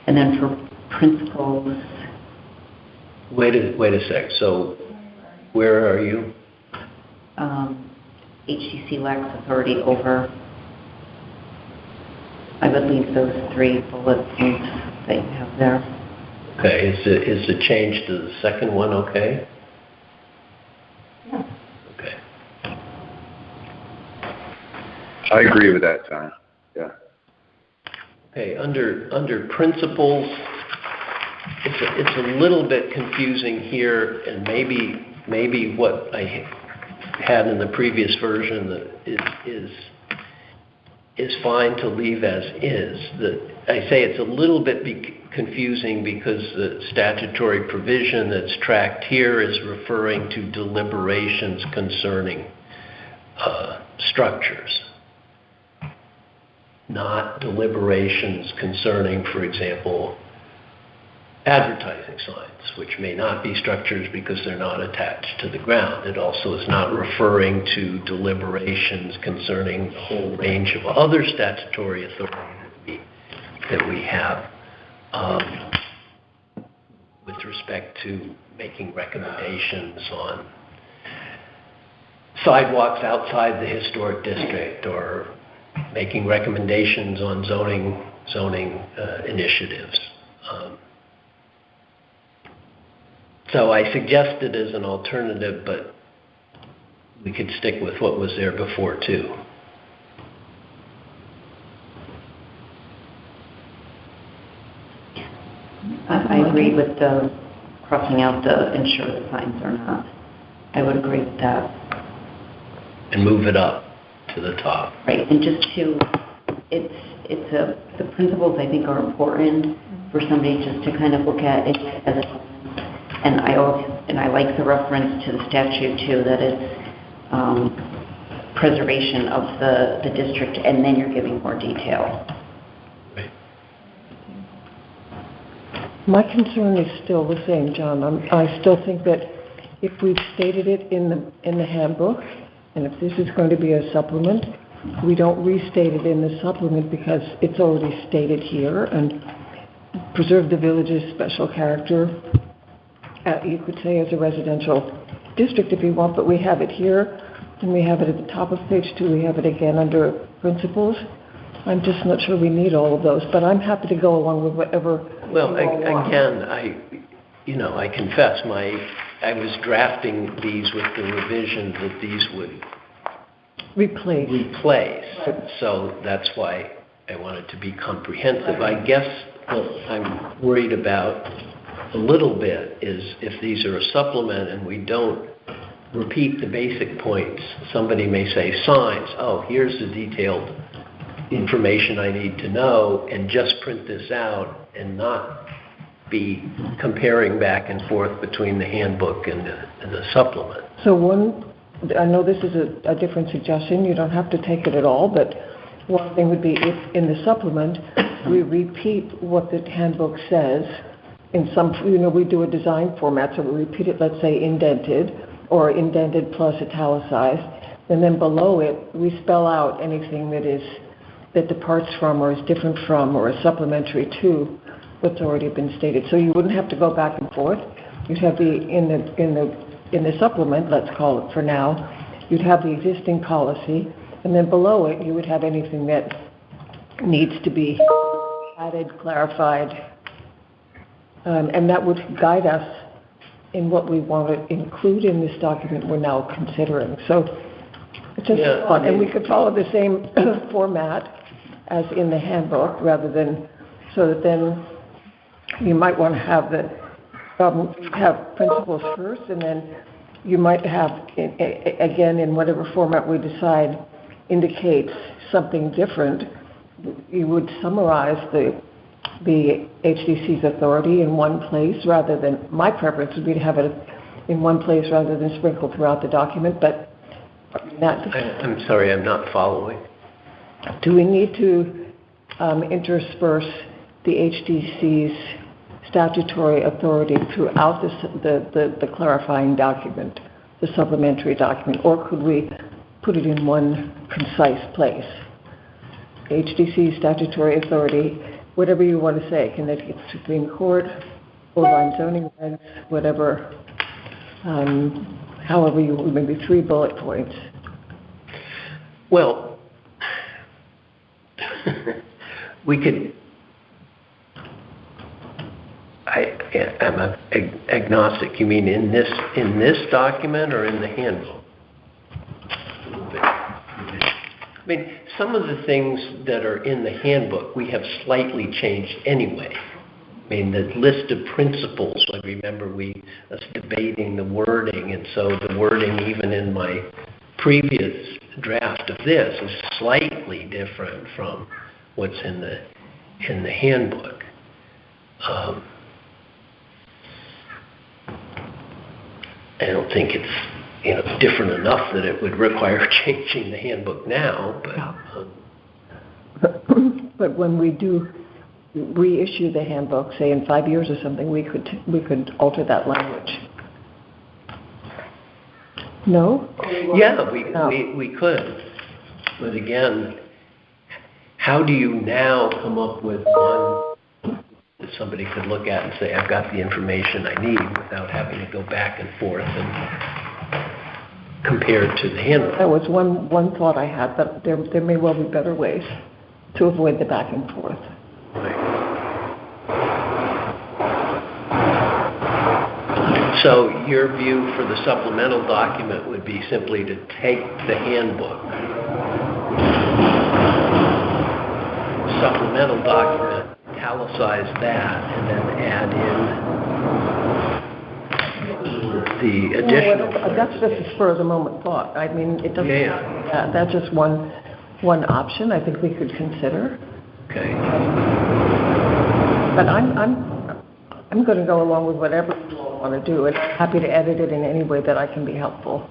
S2: And then for principals,
S1: Wait a sec. So where are you?
S2: HCC lacks authority over. I would leave those 3 bullet points that you have there.
S1: Okay, is the change to the second one okay?
S2: Yeah.
S1: Okay.
S3: I agree with that, John. Yeah.
S1: Okay, under principles, it's a little bit confusing here, and maybe what I had in the previous version that is fine to leave as is. I say it's a little bit confusing because the statutory provision that's tracked here is referring to deliberations concerning structures, not deliberations concerning, for example, advertising signs, which may not be structures because they're not attached to the ground. It also is not referring to deliberations concerning a whole range of other statutory authority that we have with respect to making recommendations on sidewalks outside the historic district or making recommendations on zoning initiatives. So I suggested as an alternative, but we could stick with what was there before too.
S2: I agree with the crossing out the ensure the signs are not. I would agree with that.
S1: And move it up to the top.
S2: Right, and just to, the principles I think are important for somebody just to kind of look at it as a, and I like the reference to the statute too, that it's preservation of the district, and then you're giving more detail.
S1: Right.
S5: My concern is still the same, John. I still think that if we've stated it in the handbook, and if this is going to be a supplement, we don't restate it in the supplement because it's already stated here, and preserve the village's special character. You could say as a residential district if you want, but we have it here, and we have it at the top of page 2. We have it again under principles. I'm just not sure we need all of those, but I'm happy to go along with whatever.
S1: Well, again, I confess I was drafting these with the revision that these would replace. So that's why I wanted to be comprehensive. I guess what I'm worried about a little bit is if these are a supplement and we don't repeat the basic points, somebody may say signs, oh, here's the detailed information I need to know, and just print this out and not be comparing back and forth between the handbook and the supplement.
S5: So I know this is a different suggestion, you don't have to take it at all, but one thing would be if in the supplement we repeat what the handbook says in some, we do a design format, so we repeat it, let's say indented, or indented plus italicized, and then below it we spell out anything that departs from or is different from or is supplementary to what's already been stated. So you wouldn't have to go back and forth. You'd have in the supplement, let's call it for now, you'd have the existing policy, and then below it you would have anything that needs to be added, clarified, and that would guide us in what we want to include in this document we're now considering. So It's just
S1: Yeah,
S5: a thought,
S1: I
S5: and
S1: mean-
S5: we could follow the same format as in the handbook, rather than, so that then you might want to have have principles first, and then you might have, again, in whatever format we decide indicates something different, you would summarize the HDC's authority in one place, rather than, my preference would be to have it in one place rather than sprinkled throughout the document, but
S1: I'm sorry, I'm not following.
S5: do we need to intersperse the HDC's statutory authority throughout the clarifying document, the supplementary document, or could we put it in one concise place? HDC's statutory authority, whatever you want to say, Connecticut Supreme Court, Irvine zoning regs, whatever, however you, maybe 3 bullet points.
S1: Well, we could, I'm agnostic. You mean in this document or in the handbook? I mean, some of the things that are in the handbook we have slightly changed anyway. I mean, the list of principles, I remember us debating the wording, and so the wording even in my previous draft of this is slightly different from what's in the handbook. I don't think it's different enough that it would require changing the handbook now, but
S5: But when we do reissue the handbook, say in 5 years or something, we could alter that language. No?
S1: yeah, we could. But again, how do you now come up with one that somebody could look at and say, I've got the information I need, without having to go back and forth and compare it to the handbook?
S5: That was one thought I had, but there may well be better ways to avoid the back and forth.
S1: So your view for the supplemental document would be simply to take the handbook, supplemental document, italicize that, and then add in the additional.
S5: Well, that's just a spur of the moment thought. I mean, it doesn't.
S1: Yeah.
S5: That's just one option I think we could consider.
S1: Okay.
S5: But I'm going to go along with whatever you all want to do, and I'm happy to edit it in any way that I can be helpful.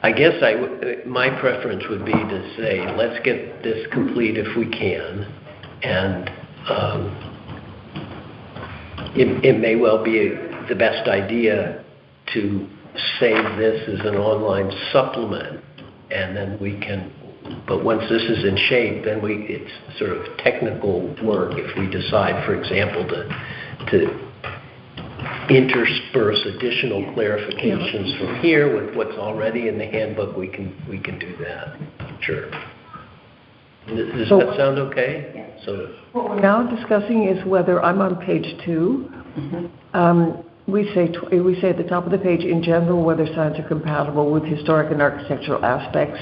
S1: I guess my preference would be to say, let's get this complete if we can, and it may well be the best idea to save this as an online supplement, and then we can, but once this is in shape, then it's sort of technical work. If we decide, for example, to intersperse additional clarifications from here with what's already in the handbook, we can do that. Sure. Does that sound okay?
S2: Yeah.
S1: So
S5: What we're now discussing is whether, I'm on page 2. We say at the top of the page, in general, whether signs are compatible with historic and architectural aspects.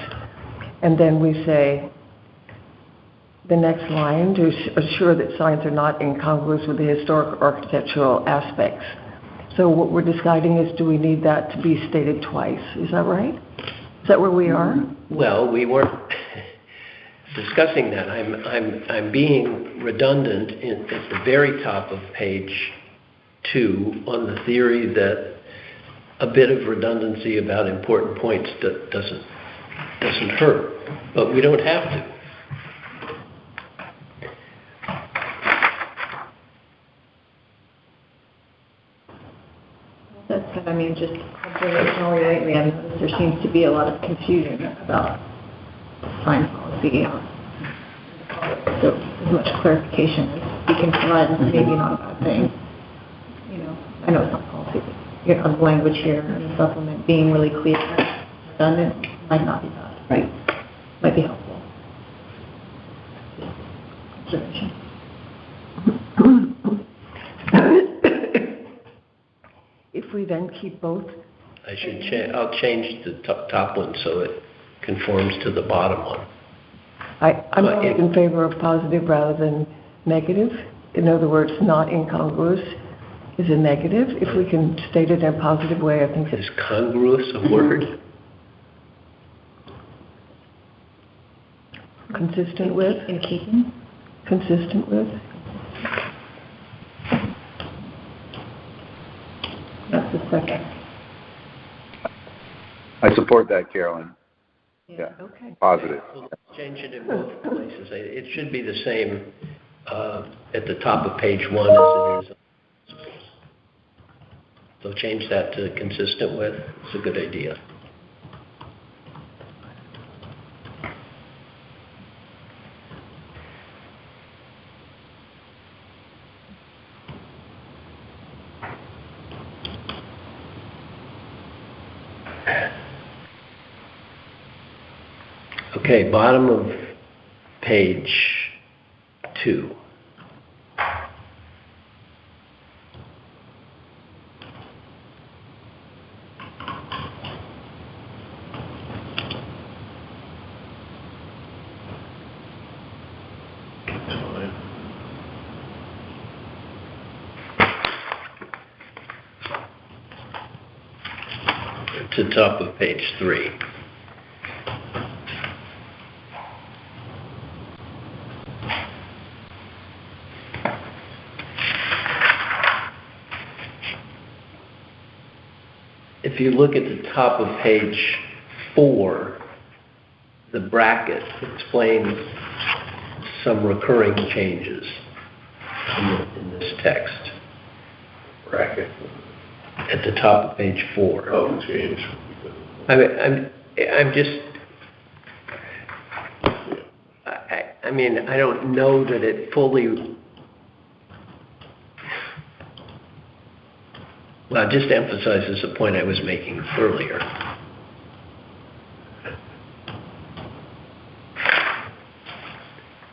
S5: And then we say, the next line, to assure that signs are not incongruous with the historic or architectural aspects. So what we're deciding is, do we need that to be stated twice? Is that right? Is that where we are?
S1: well, we weren't discussing that. I'm being redundant at the very top of page 2 on the theory that a bit of redundancy about important points doesn't hurt, but we don't have to.
S7: That said, I mean, just observationally lately, I've noticed there seems to be a lot of confusion about sign policy. So as much clarification as we can provide is maybe not a bad thing. I know it's not policy, but the language here in the supplement being really clear and redundant might not be bad.
S2: Right.
S7: Might be helpful. Observation.
S5: If we then keep both,
S1: I'll change the top one so it conforms to the bottom one.
S5: I'm always in favor of positive rather than negative. In other words, not incongruous is a negative. If we can state it in a positive way, I think
S1: Is congruous a word?
S5: consistent with,
S7: In keeping?
S5: consistent with.
S7: That's the second.
S3: I support that, Carolyn.
S7: Yeah.
S5: Okay.
S3: Positive.
S1: Well, change it in both places. It should be the same at the top of page 1 as it is. So change that to consistent with. It's a good idea. Okay, bottom of page 2. To the top of page 3. If you look at the top of page 4, the bracket explains some recurring changes in this text.
S8: Bracket.
S1: At the top of page 4.
S8: Oh, change.
S1: I'm just. I mean, I don't know that it fully. Well, just emphasizes the point I was making earlier.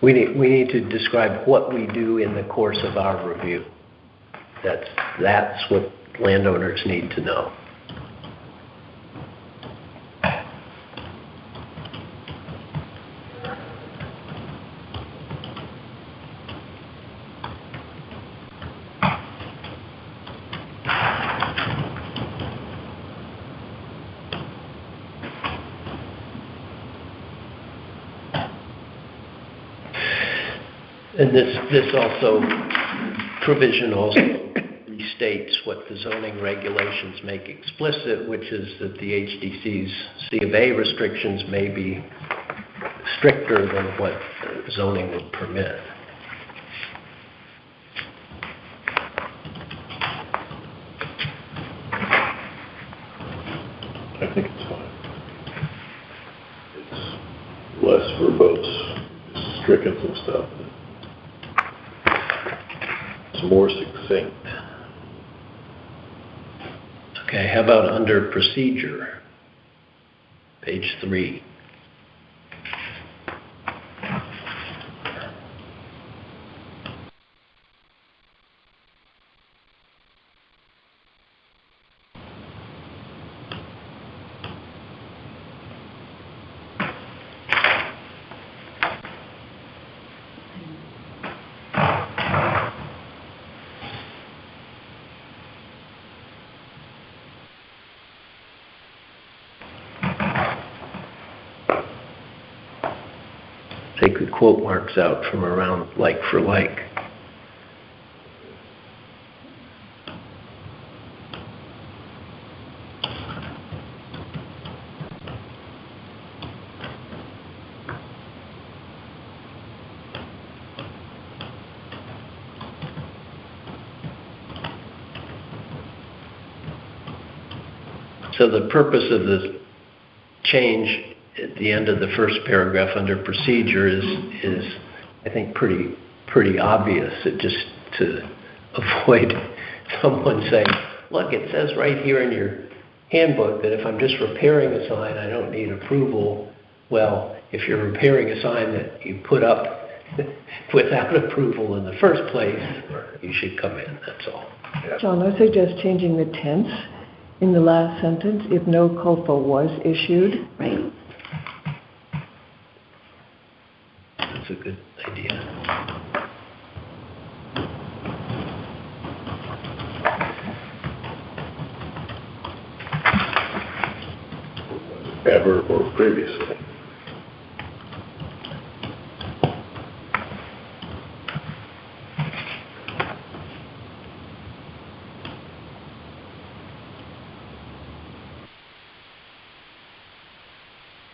S1: We need to describe what we do in the course of our review. That's what landowners need to know. And this also, provision also restates what the zoning regulations make explicit, which is that the HDC's C of A restrictions may be stricter than what zoning would permit.
S8: I think it's fine. It's less verbose, just stricken some stuff. It's more succinct.
S1: Okay, how about under procedure? Page 3. Take the quote marks out from around like for like. So the purpose of the change at the end of the first paragraph under procedure is I think pretty obvious. It just to avoid someone saying, look, it says right here in your handbook that if I'm just repairing a sign, I don't need approval. Well, if you're repairing a sign that you put up without approval in the first place, you should come in, that's all.
S5: John, I suggest changing the tense in the last sentence, if no culpa was issued.
S2: Right.
S1: That's a good idea.
S8: Ever or previously.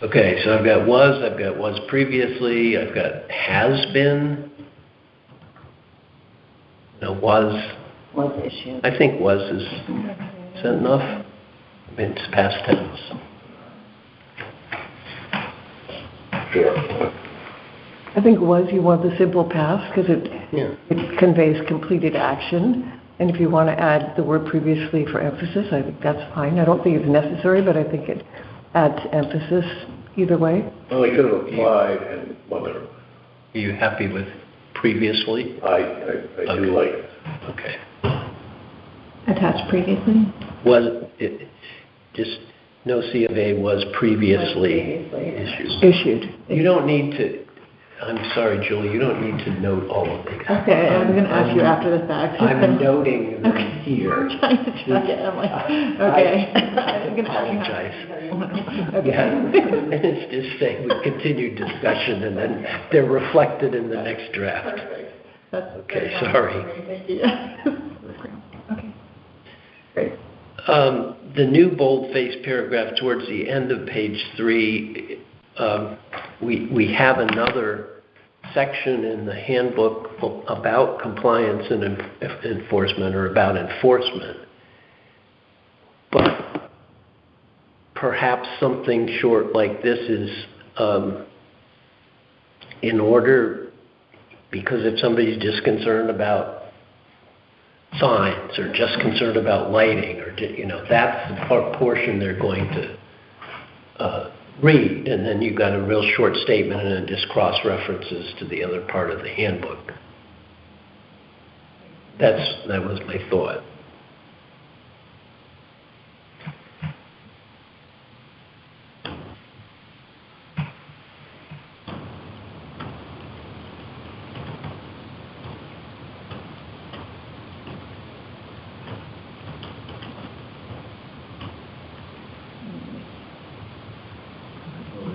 S1: Okay, so I've got was previously, I've got has been. No, was.
S2: Was issued.
S1: I think was is that enough? I mean, it's past tense.
S8: Sure.
S5: I think was, you want the simple past because it conveys completed action. And if you want to add the word previously for emphasis, I think that's fine. I don't think it's necessary, but I think it adds emphasis either way.
S8: Well, they could have applied and whether.
S1: Are you happy with previously?
S8: I do like it.
S1: Okay.
S7: Attached previously?
S1: Was it just no C of A was previously issued. You don't need to. I'm sorry, Julie. You don't need to note all of these.
S7: Okay, I was going to ask you after the fact.
S1: I'm noting them here.
S7: I'm trying to track it. I'm like, okay. I'm going to
S1: apologize.
S7: Okay.
S1: Yeah, it's just saying we continued discussion, and then they're reflected in the next draft. Okay, sorry.
S7: Thank you. Okay. Great.
S1: The new bold-faced paragraph towards the end of page 3, we have another section in the handbook about compliance and enforcement, or about enforcement. But perhaps something short like this is in order, because if somebody's just concerned about signs or just concerned about lighting, or that's the portion they're going to read, and then you've got a real short statement and it just cross-references to the other part of the handbook. That was my thought.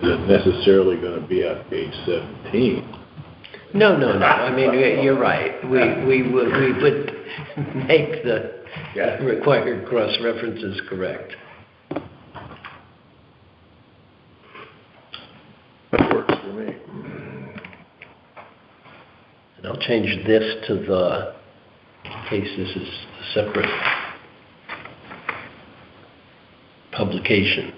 S8: Is it necessarily going to be on page 17?
S1: No. I mean, you're right. We would make the required cross-references correct.
S8: That works for me.
S1: And I'll change this to the, in case this is a separate publication.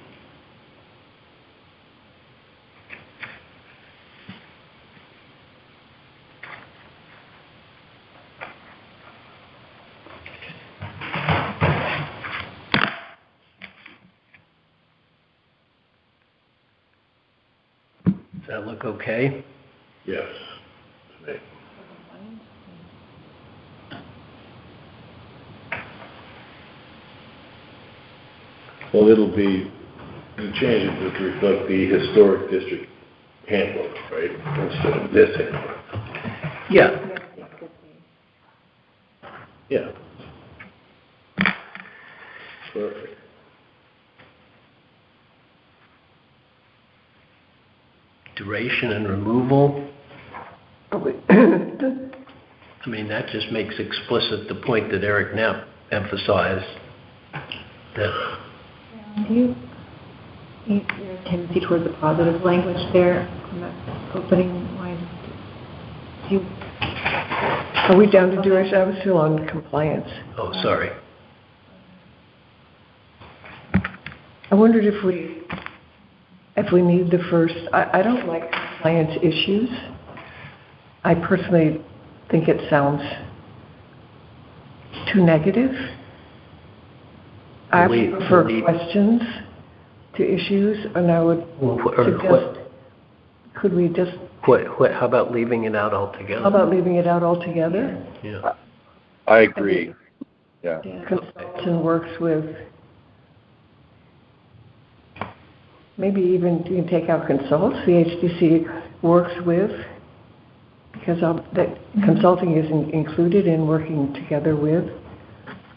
S1: Does that look okay?
S8: Yes. To me. Well, it'll be, you change it to reflect the historic district handbook, right? Instead of this handbook.
S1: Yeah.
S8: Yeah. Perfect.
S1: Duration and removal.
S5: Are we-
S1: I mean, that just makes explicit the point that Eric Knapp emphasized, that
S7: Do you your tendency towards the positive language there on that opening line? Do you?
S5: Are we down to duration? I was still on compliance.
S1: oh, sorry.
S5: I wondered if we need the first, I don't like compliance issues. I personally think it sounds too negative. I
S1: Leave-
S5: prefer
S1: leave-
S5: questions to issues, and I would suggest Could we just,
S1: How about leaving it out altogether?
S5: how about leaving it out altogether?
S1: Yeah.
S3: I agree. Yeah.
S5: Consultant works with, maybe even you can take out consults, the HDC works with, because that consulting is included in working together with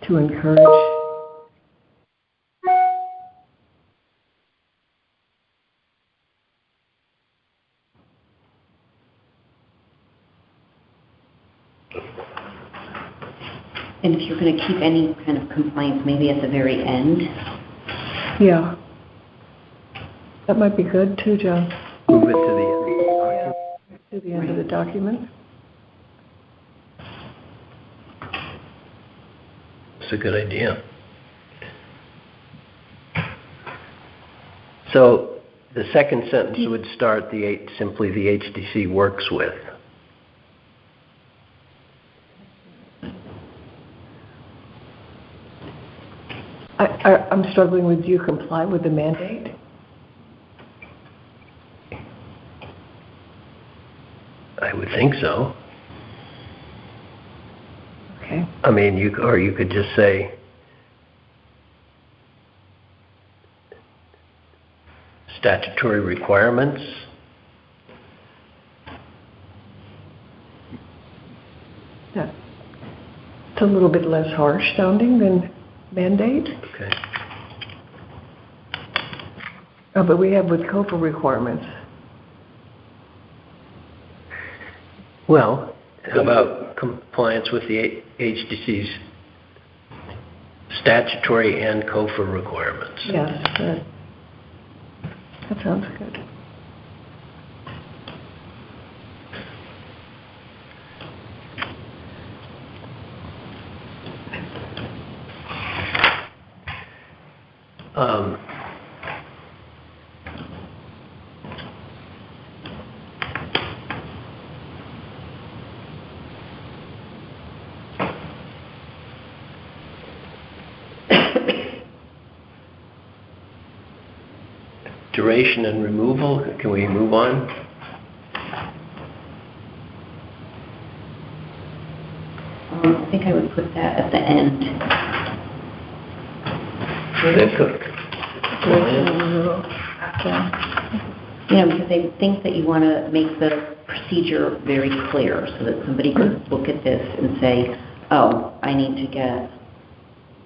S5: to encourage.
S2: And if you're going to keep any kind of compliance, maybe at the very end.
S5: Yeah. That might be good too, John.
S1: Move it to the end.
S5: To the end of the document.
S1: It's a good idea. So the second sentence would start simply the HDC works with.
S5: I'm struggling with, do you comply with the mandate?
S1: I would think so.
S5: Okay.
S1: I mean, you could just say statutory requirements.
S5: Yeah. It's a little bit less harsh sounding than mandate.
S1: Okay.
S5: Oh, but we have with COFA requirements.
S1: Well, how about compliance with the HDC's statutory and COFA requirements?
S5: Yes, that sounds good.
S1: Duration and removal, can we move on?
S2: I think I would put that at the end. Because I think that you want to make the procedure very clear so that somebody could look at this and say, oh, I need to get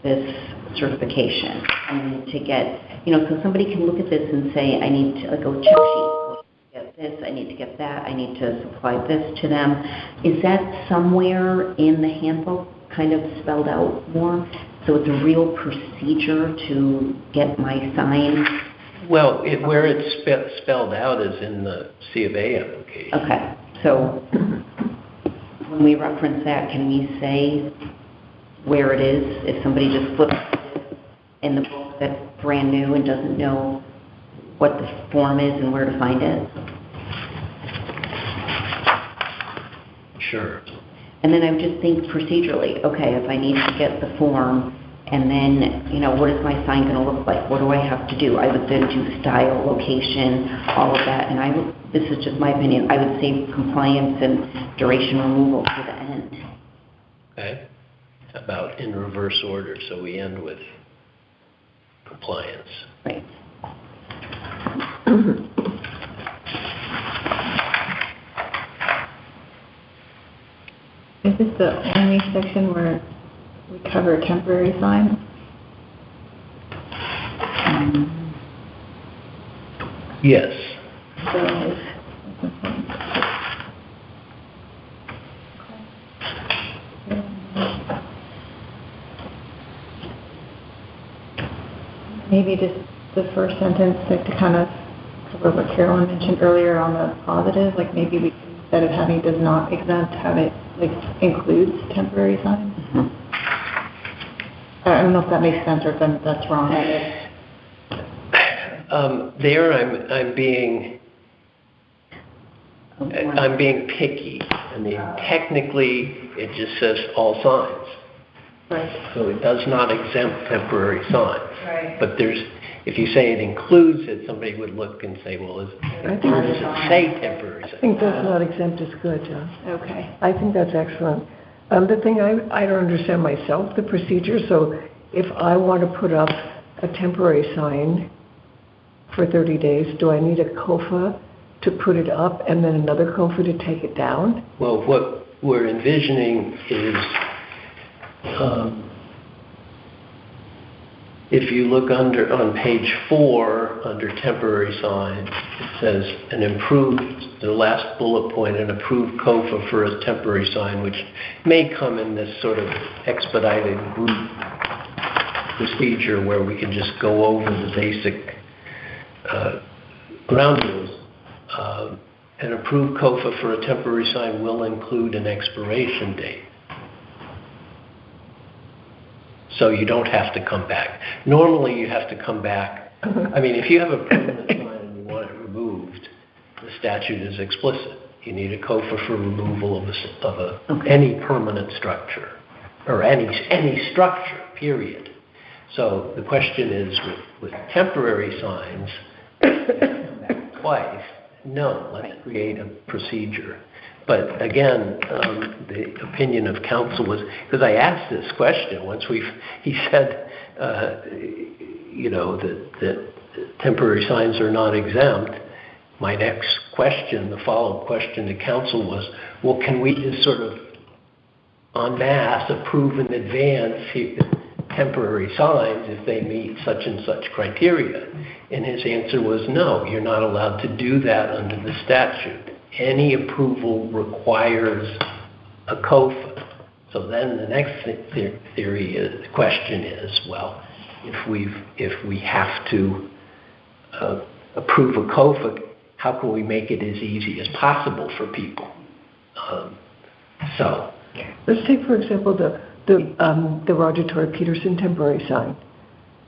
S2: this certification. I need to get, so somebody can look at this and say, I need to, like a check sheet. Get this, I need to get that, I need to supply this to them. Is that somewhere in the handbook kind of spelled out more? So it's a real procedure to get my sign?
S1: Well, where it's spelled out is in the C of A application.
S2: Okay, so when we reference that, can we say where it is? If somebody just flips in the book that's brand new and doesn't know what the form is and where to find it?
S1: Sure.
S2: And then I would just think procedurally, okay, if I need to get the form, and then, what is my sign going to look like? What do I have to do? I would then do style, location, all of that. And this is just my opinion, I would say compliance and duration removal to the end.
S1: Okay. About in reverse order, so we end with compliance.
S2: Right.
S7: Is this the only section where we cover temporary signs?
S1: Yes.
S7: Maybe just the first sentence, like to kind of cover what Carolyn mentioned earlier on the positive, like maybe we, instead of having does not exempt, have it like includes temporary signs.
S2: Mm-hmm.
S7: I don't know if that makes sense or if that's wrong.
S1: There, I'm being picky. I mean, technically, it just says all signs.
S7: Right.
S1: So it does not exempt temporary signs.
S6: Right.
S1: But if you say it includes it, somebody would look and say, well, where does it say temporary
S5: I
S1: sign?
S5: think that's not exempt is good, John.
S7: Okay.
S5: I think that's excellent. The thing I don't understand myself, the procedure, so if I want to put up a temporary sign for 30 days, do I need a COFA to put it up and then another COFA to take it down?
S1: Well, what we're envisioning is, if you look on page 4, under temporary signs, it says the last bullet point, an approved COFA for a temporary sign, which may come in this sort of expedited group procedure where we can just go over the basic ground rules. An approved COFA for a temporary sign will include an expiration date. So you don't have to come back. Normally you have to come back. I mean, if you have a permanent sign and you want it removed, the statute is explicit. You need a COFA for removal of any permanent structure, or any structure, period. So the question is, with temporary signs, twice, no, let's create a procedure. But again, the opinion of counsel was, because I asked this question once he said, that temporary signs are not exempt. My next question, the follow-up question to counsel was, well, can we just sort of en masse approve in advance temporary signs if they meet such and such criteria? And his answer was, no, you're not allowed to do that under the statute. Any approval requires a COFA. So then the next question is, well, if we have to approve a COFA, how can we make it as easy as possible for people?
S5: Let's take, for example, the Roger Tory Peterson temporary sign.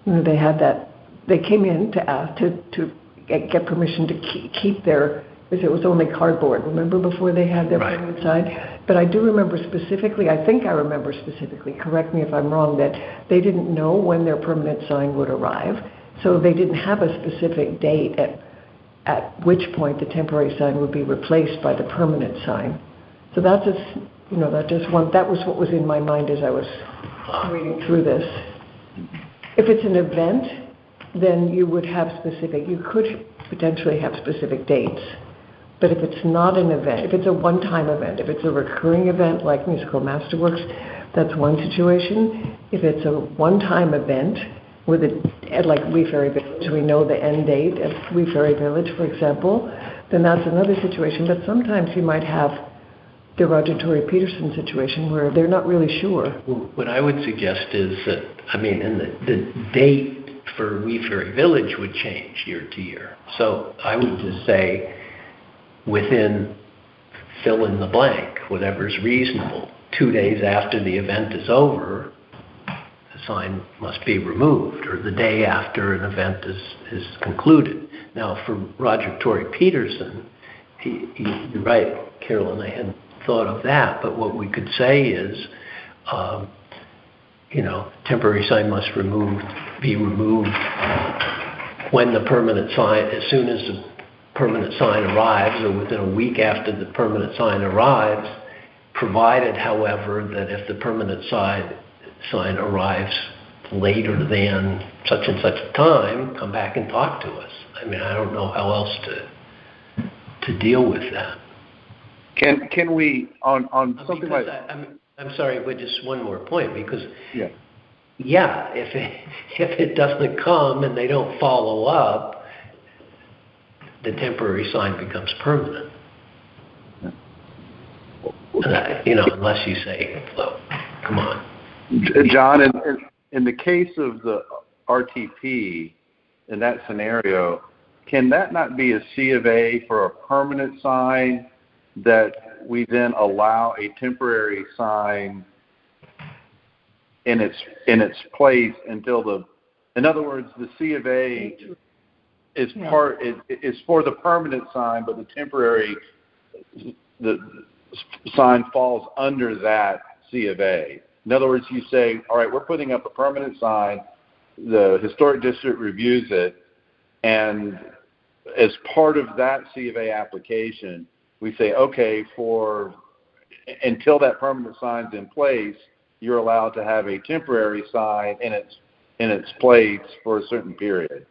S5: They had that. They came in to ask to get permission to keep their, because it was only cardboard. Remember, before they had their permanent sign? But I do remember specifically, I think I remember specifically, correct me if I'm wrong, that they didn't know when their permanent sign would arrive. So they didn't have a specific date at which point the temporary sign would be replaced by the permanent sign. So that's just, that was what was in my mind as I was reading through this. If it's an event, then you would have you could potentially have specific dates. But if it's not an event, if it's a one-time event, if it's a recurring event like Musical Masterworks, that's one situation. If it's a one-time event, like Wee Ferry Village, we know the end date of Wee Ferry Village, for example, then that's another situation. But sometimes you might have the Roger Tory Peterson situation where they're not really sure.
S1: What I would suggest is that, and the date for Wee Ferry Village would change year to year. So I would just say, within fill in the blank, whatever's reasonable, 2 days after the event is over, the sign must be removed, or the day after an event is concluded. Now, for Roger Tory Peterson, you're right, Carolyn, I hadn't thought of that, but what we could say is, temporary sign must be removed when the permanent sign, as soon as the permanent sign arrives, or within a week after the permanent sign arrives, provided, however, that if the permanent sign arrives later than such and such a time, come back and talk to us. I don't know how else to deal with that.
S3: Can we, on something
S1: because
S3: like...
S1: I'm sorry, but just one more point, because
S3: if
S1: it doesn't come and they don't follow up, the temporary sign becomes permanent. Unless you say, well, come on.
S3: John, in the case of the RTP, in that scenario, can that not be a C of A for a permanent sign that we then allow a temporary sign in its place until in other words, the C of A is for the permanent sign, but the temporary the sign falls under that C of A. In other words, you say, all right, we're putting up a permanent sign, the historic district reviews it, and as part of that C of A application, we say, okay, until that permanent sign's in place, you're allowed to have a temporary sign in its place for a certain period.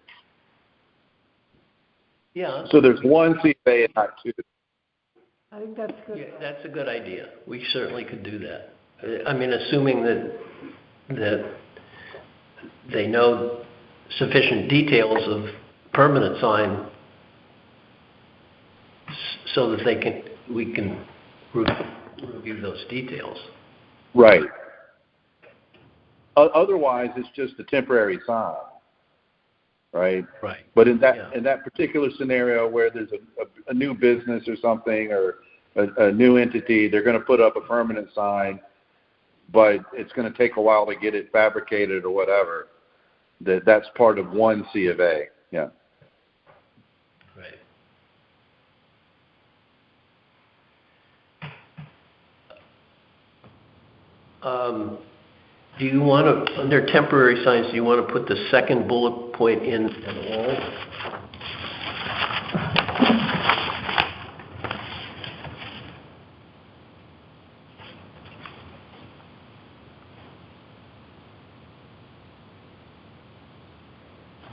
S1: Yeah.
S3: So there's one C of A and not two.
S5: I think that's good.
S1: Yeah, that's a good idea. We certainly could do that. I mean, assuming that they know sufficient details of permanent sign so that we can review those details.
S3: Right. Otherwise, it's just a temporary sign, right?
S1: Right.
S3: But in that particular scenario where there's a new business or something or a new entity, they're going to put up a permanent sign, but it's going to take a while to get it fabricated or whatever. That's part of one C of A. Yeah.
S1: Right. Do you want to, under temporary signs, do you want to put the second bullet point in at all?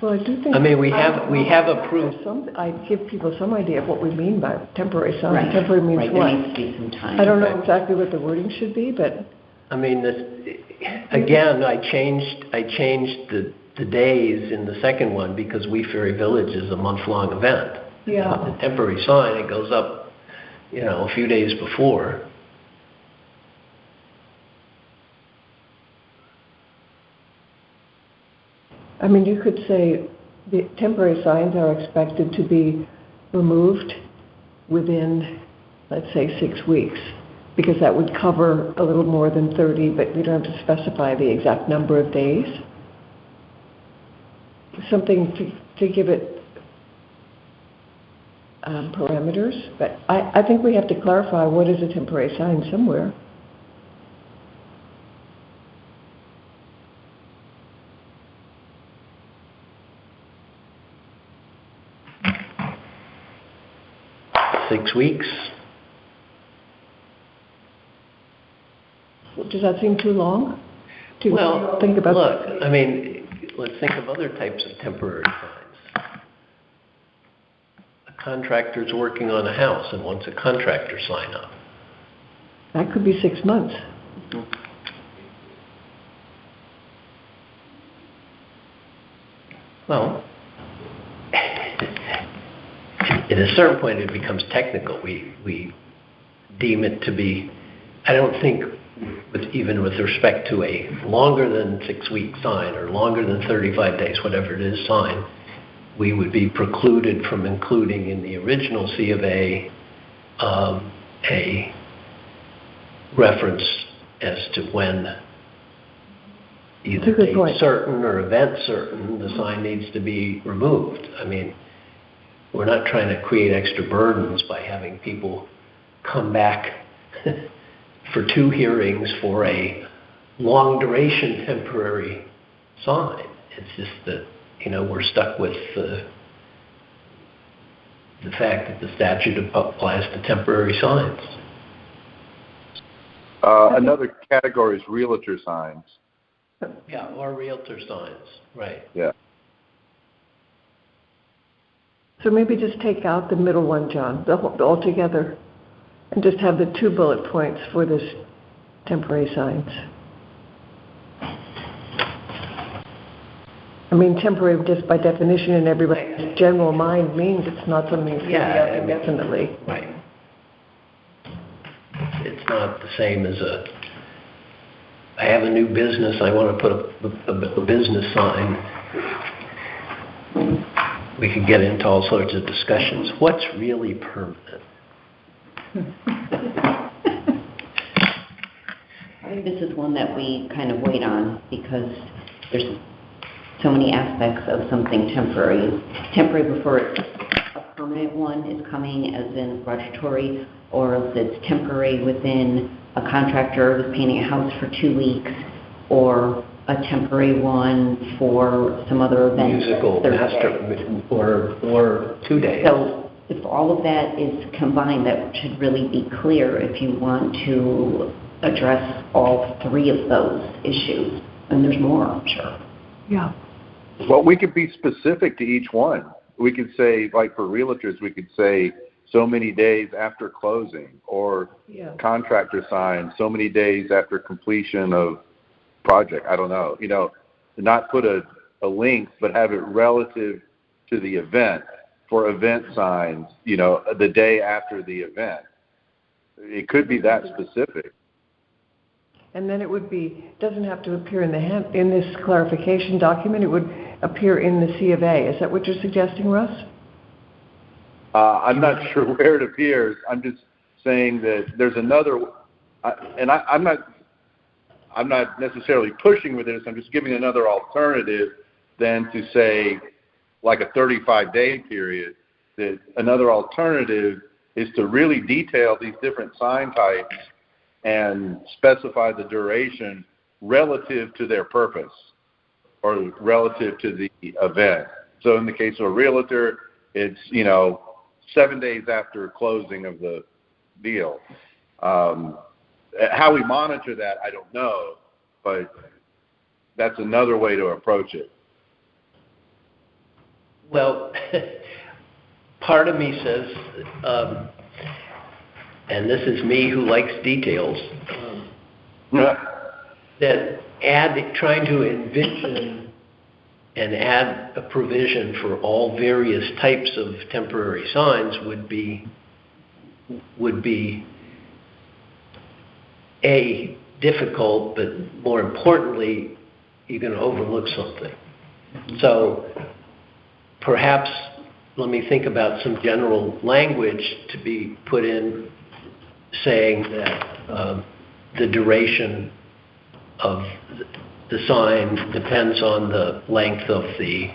S5: Well, I do think.
S1: I mean, we have approved.
S5: I give people some idea of what we mean by temporary sign.
S2: Right.
S5: Temporary means
S2: Right,
S5: what?
S2: there needs to be some time.
S5: I don't know exactly what the wording should be, but.
S1: I mean, again, I changed the days in the second one because Wee Ferry Village is a month-long event.
S5: Yeah.
S1: The temporary sign, it goes up, a few days before.
S5: I mean, you could say the temporary signs are expected to be removed within, let's say, 6 weeks, because that would cover a little more than 30, but we don't have to specify the exact number of days. Something to give it parameters, but I think we have to clarify what is a temporary sign somewhere.
S1: Six weeks.
S5: Does that seem too long?
S1: Well,
S5: think about
S1: look, I mean, let's think of other types of temporary signs. A contractor's working on a house and wants a contractor sign up.
S5: That could be 6 months.
S1: Well, at a certain point it becomes technical. We deem it to be, I don't think, even with respect to a longer than 6 week sign or longer than 35 days, whatever it is, sign, we would be precluded from including in the original C of A reference as to when either date certain or event certain the sign needs to be removed. I mean, we're not trying to create extra burdens by having people come back for 2 hearings for a long duration temporary sign. It's just that, we're stuck with the fact that the statute applies to temporary signs.
S3: Another category is realtor signs.
S1: Yeah, or realtor signs, right.
S3: Yeah.
S5: So maybe just take out the middle one, John, altogether, and just have the 2 bullet points for this temporary signs. I mean, temporary just by definition in everybody's general mind means it's not something that's going to be up indefinitely.
S1: Right. It's not the same as I have a new business, I want to put a business sign. We could get into all sorts of discussions. What's really permanent?
S2: I think this is one that we kind of wait on because there's so many aspects of something temporary. Temporary before a permanent one is coming, as in statutory, or if it's temporary within a contractor who's painting a house for 2 weeks, or a temporary one for some other event.
S1: Musical
S2: Thursday.
S1: master, or 2 days.
S2: So if all of that is combined, that should really be clear if you want to address all three of those issues. And there's more, I'm sure.
S5: Yeah.
S3: Well, we could be specific to each one. We could say, like for realtors, we could say so many days after closing, or
S5: Yeah.
S3: contractor sign so many days after completion of project. I don't know, not put a link, but have it relative to the event. For event signs, the day after the event. It could be that specific.
S5: And then it would doesn't have to appear in this clarification document, it would appear in the C of A. Is that what you're suggesting, Russ?
S3: I'm not sure where it appears. I'm just saying that there's another, and I'm not necessarily pushing with this. I'm just giving another alternative than to say like a 35-day period. That another alternative is to really detail these different sign types and specify the duration relative to their purpose or relative to the event. So in the case of a realtor, it's, 7 days after closing of the deal. How we monitor that, I don't know, but that's another way to approach it.
S1: Well, part of me says, and this is me who likes details, that trying to envision and add a provision for all various types of temporary signs would be difficult, but more importantly, you're going to overlook something. So perhaps let me think about some general language to be put in saying that the duration of the sign depends on the length of the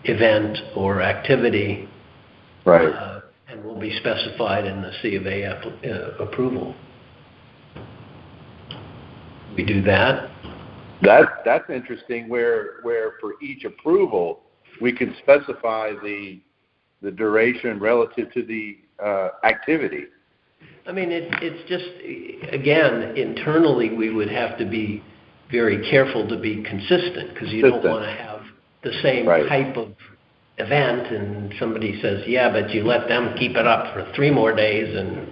S1: event or activity.
S3: Right.
S1: And will be specified in the C of A approval. We do that.
S3: That's interesting. Where for each approval, we can specify the duration relative to the activity.
S1: I mean, it's just, again, internally we would have to be very careful to be consistent, because you don't want to have the same type of event and somebody says, yeah, but you let them keep it up for 3 more days and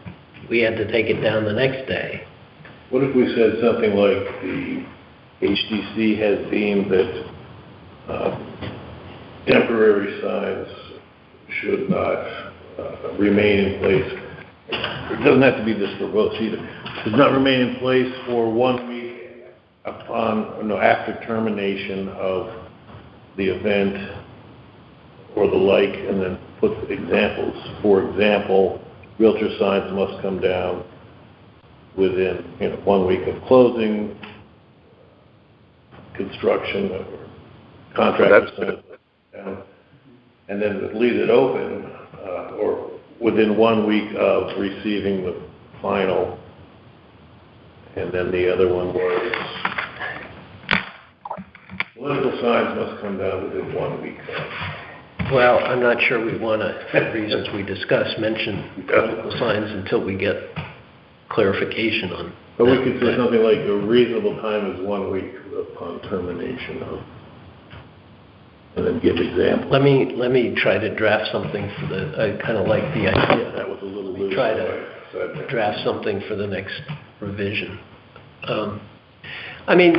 S1: we had to take it down the next day.
S8: What if we said something like the HDC has deemed that temporary signs should not remain in place? It doesn't have to be this for both either. Should not remain in place for 1 week after termination of the event or the like, and then put examples. For example, realtor signs must come down within 1 week of closing, construction, or contractor signs down, and then leave it open, or within 1 week of receiving the final. And then the other one was political signs must come down within 1 week.
S1: Well, I'm not sure we want to, for the reasons we discussed, mention political signs until we get clarification on.
S8: But we could say something like a reasonable time is 1 week upon termination of, and then give examples.
S1: Let me try to draft something for I kind of like the idea.
S8: That was a little loose.
S1: Try to draft something for the next revision. I mean,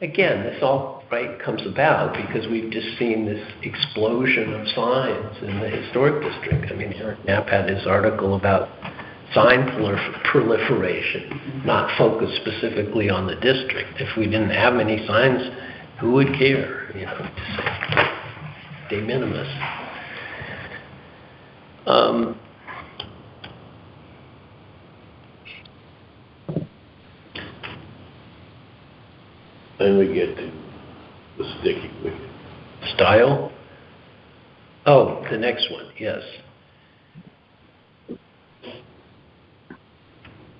S1: again, this all comes about because we've just seen this explosion of signs in the historic district. I mean, Eric Knapp had his article about sign proliferation, not focused specifically on the district. If we didn't have any signs, who would care? Just de minimis.
S8: Then we get to the sticky wicket.
S1: Style? Oh, the next one, yes.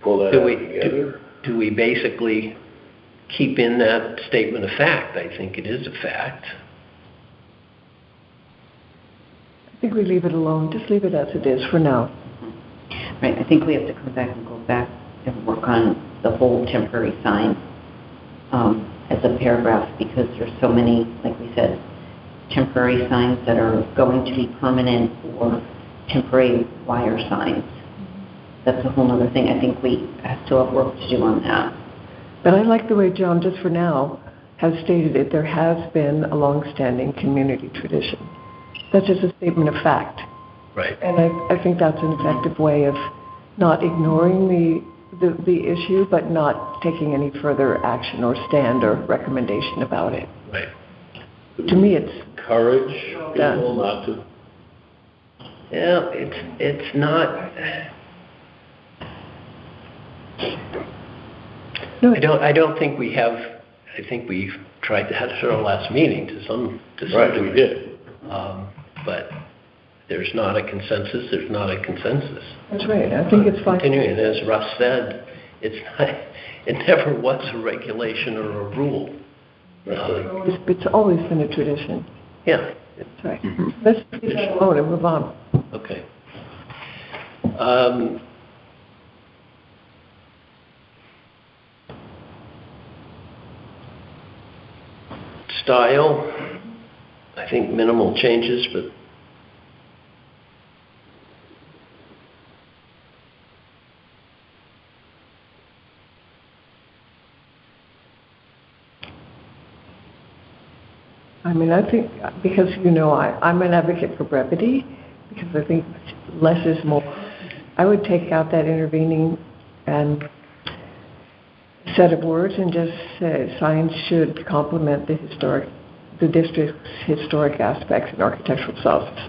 S8: Pull that out together.
S1: Do we basically keep in that statement of fact. I think it is a fact.
S5: I think we leave it alone. Just leave it as it is for now.
S2: Right, I think we have to come back and go back and work on the whole temporary sign as a paragraph, because there's so many, like we said, temporary signs that are going to be permanent or temporary wire signs. That's a whole other thing. I think we still have work to do on that.
S5: But I like the way John, just for now, has stated it. There has been a long-standing community tradition. That's just a statement of fact.
S1: Right.
S5: And I think that's an effective way of not ignoring the issue, but not taking any further action or stand or recommendation about it.
S1: Right.
S5: To me, it's
S8: Encourage
S5: done.
S8: people not to.
S1: Yeah, it's not.
S5: No,
S1: I don't think we have. I think we've tried that at our last meeting to some
S8: Right,
S1: degree.
S8: we did.
S1: But there's not a consensus. There's not a consensus.
S5: that's right. I think it's fine.
S1: Continuing, as Russ said, it's not. It never was a regulation or a rule.
S5: It's always been a tradition.
S1: Yeah.
S5: That's right. Let's leave that alone and move on.
S1: Okay. Style, I think minimal changes, but
S5: I mean, I think, because, you know, I'm an advocate for brevity, because I think less is more. I would take out that intervening and set of words and just say signs should complement the district's historic aspects and architectural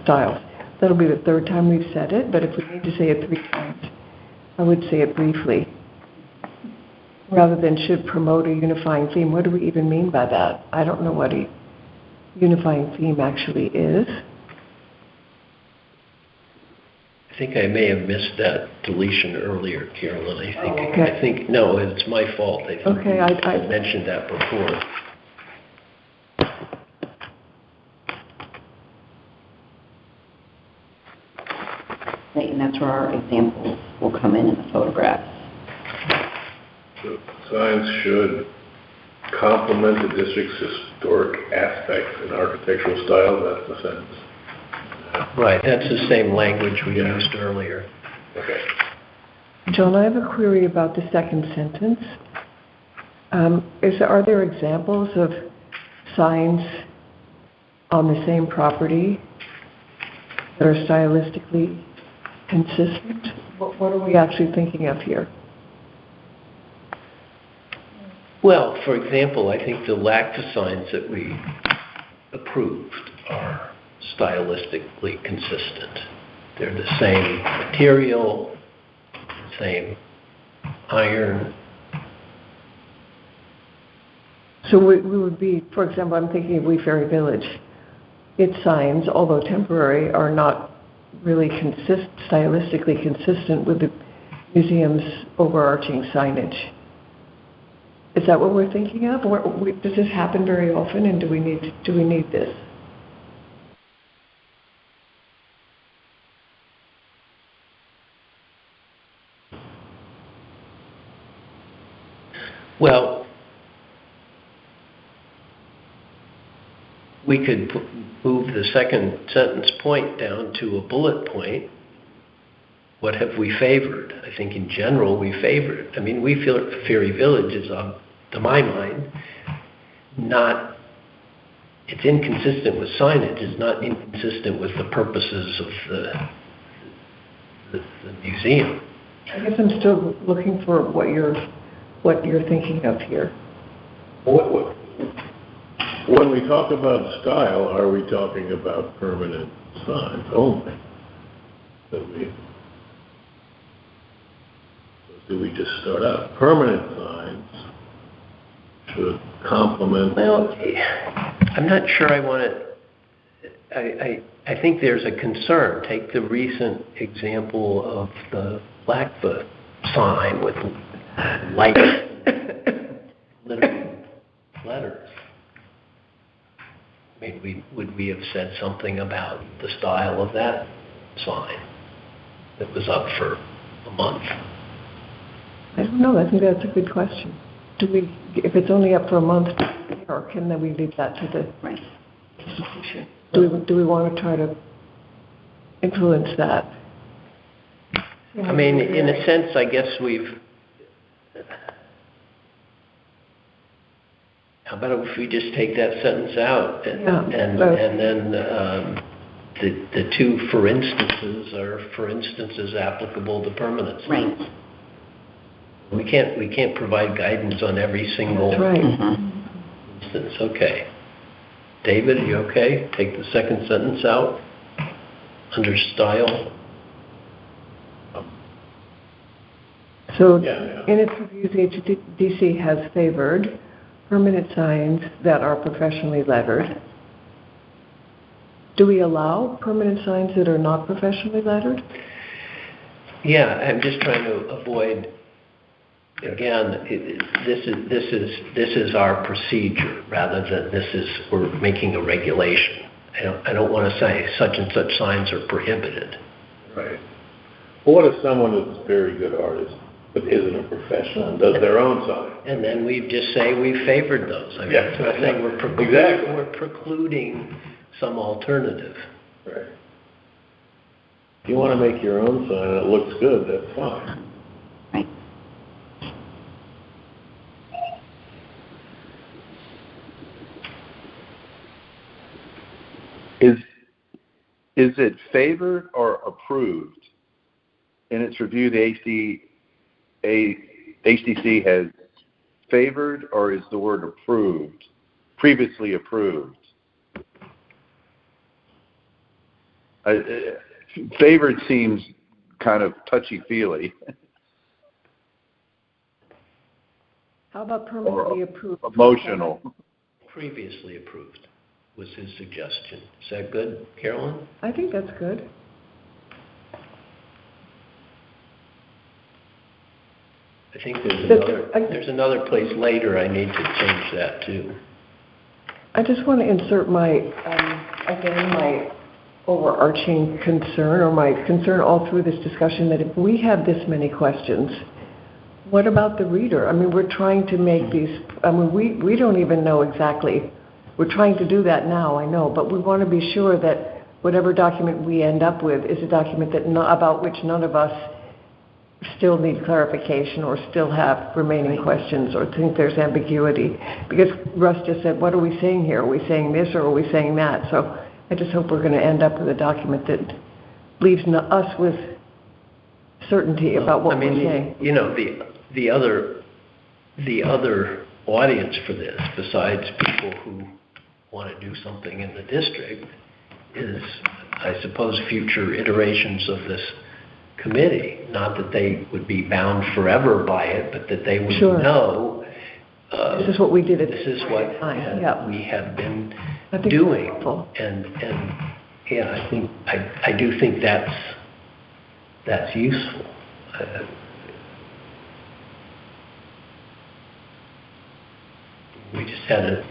S5: styles. That'll be the third time we've said it, but if we need to say it 3 times, I would say it briefly. Rather than should promote a unifying theme. What do we even mean by that? I don't know what a unifying theme actually is.
S1: I think I may have missed that deletion earlier, Carolyn.
S5: Okay.
S1: I think no, it's my fault. I think
S5: Okay,
S1: I mentioned that before.
S2: Right, and that's where our examples will come in the photographs.
S8: So signs should complement the district's historic aspects and architectural style. That's the sentence.
S1: Right, that's the same language we used earlier.
S8: Okay.
S5: John, I have a query about the second sentence. Are there examples of signs on the same property that are stylistically consistent? What are we actually thinking of here?
S1: Well, for example, I think the LACTA signs that we approved are stylistically consistent. They're the same material, same iron.
S5: So we would be, for example, I'm thinking of Wee Ferry Village. Its signs, although temporary, are not really stylistically consistent with the museum's overarching signage. Is that what we're thinking of? Does this happen very often, and do we need this?
S1: Well, we could move the second sentence point down to a bullet point. What have we favored? I think in general we favored. I mean, Wee Ferry Village is, to my mind, it's inconsistent with signage. It's not inconsistent with the purposes of the museum.
S5: I guess I'm still looking for what you're thinking of here.
S8: When we talk about style, are we talking about permanent signs only? Do we just start out? Permanent signs should complement.
S1: Well, I'm not sure I want to. I think there's a concern. Take the recent example of the Blackfoot sign with lights literally would we have said something about the style of that sign that was up for a month?
S5: I don't know, I think that's a good question. If it's only up for a month, or can then we leave that to the
S2: Right.
S5: institution? Do we want to try to influence that?
S1: I mean, in a sense, I guess how about if we just take that sentence out and then the two for instances are for instances applicable to permanent signs.
S2: Right.
S1: We can't provide guidance on every single
S5: That's right.
S1: instance. Okay. David, are you okay? Take the second sentence out under style.
S5: So
S8: Yeah.
S5: in its reviews, the HDC has favored permanent signs that are professionally lettered. Do we allow permanent signs that are not professionally lettered?
S1: Yeah, I'm just trying to avoid. Again, this is our procedure rather than we're making a regulation. I don't want to say such and such signs are prohibited.
S8: Right. Well, what if someone is a very good artist but isn't a professional and does their own sign?
S1: And then we just say we favored those. I mean,
S8: Yeah.
S1: that's what I'm saying.
S8: Exactly.
S1: We're precluding some alternative.
S8: Right. If you want to make your own sign and it looks good, that's fine.
S2: Right.
S3: Is it favored or approved? In its review, the HDC has favored, or is the word approved, previously approved? Favored seems kind of touchy-feely.
S5: How about permanently approved?
S3: Emotional.
S1: Previously approved was his suggestion. Is that good, Carolyn?
S5: I think that's good.
S1: I think there's another place later I need to change that too.
S5: I just want to insert my overarching concern, or my concern all through this discussion, that if we have this many questions, what about the reader? I mean, we're trying to make these, we don't even know exactly. We're trying to do that now, I know, but we want to be sure that whatever document we end up with is a document about which none of us still need clarification or still have remaining questions or think there's ambiguity. Because Russ just said, what are we saying here? Are we saying this or are we saying that? So I just hope we're going to end up with a document that leaves us with certainty about what we're saying.
S1: You know, the other audience for this, besides people who want to do something in the district, is, I suppose, future iterations of this committee. Not that they would be bound forever by it, but that they would know
S5: this is what we did.
S1: This is what we have been doing, and yeah, I do think that's useful. We just had a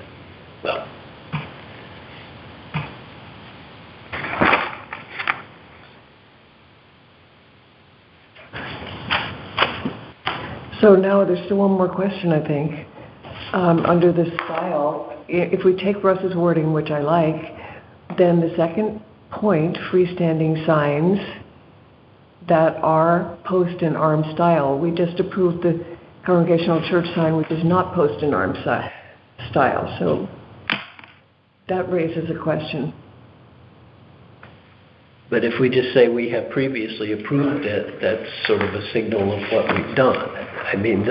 S5: So now there's still one more question, I think. Under the style, if we take Russ's wording, which I like, then the second point, freestanding signs that are post and arm style. We just approved the Congregational Church sign, which is not post and arm style. So that raises a question.
S1: But if we just say we have previously approved it, that's sort of a signal of what we've done. I mean,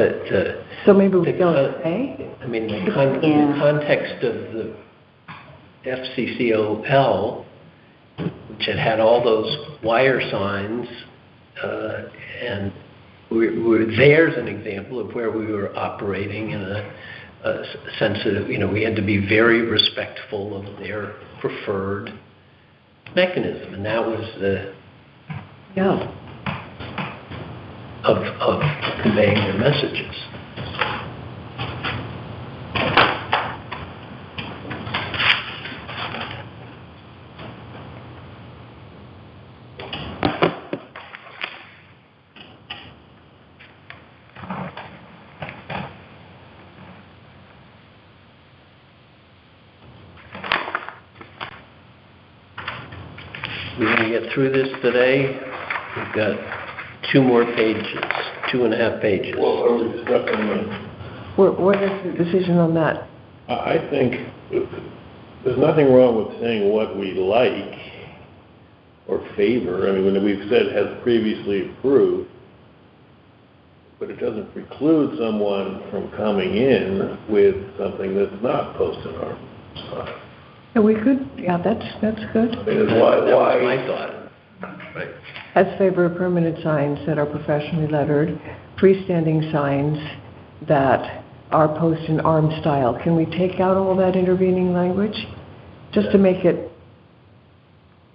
S5: so maybe we don't say?
S1: I mean, the context of the FCCOL, which had all those wire signs, and there's an example of where we were operating in a sensitive, we had to be very respectful of their preferred mechanism, and that was of conveying their messages. we can get through this today. We've got 2 more pages, 2.5 pages.
S8: Well, are we discussing,
S5: What is the decision on that?
S8: I think there's nothing wrong with saying what we like or favor. I mean, when we've said has previously approved, but it doesn't preclude someone from coming in with something that's not posted on our site.
S5: And we could, yeah, that's good.
S8: I mean,
S1: That was my thought. Right.
S5: As favor permanent signs that are professionally lettered, freestanding signs that are post and arm style. Can we take out all that intervening language just to make it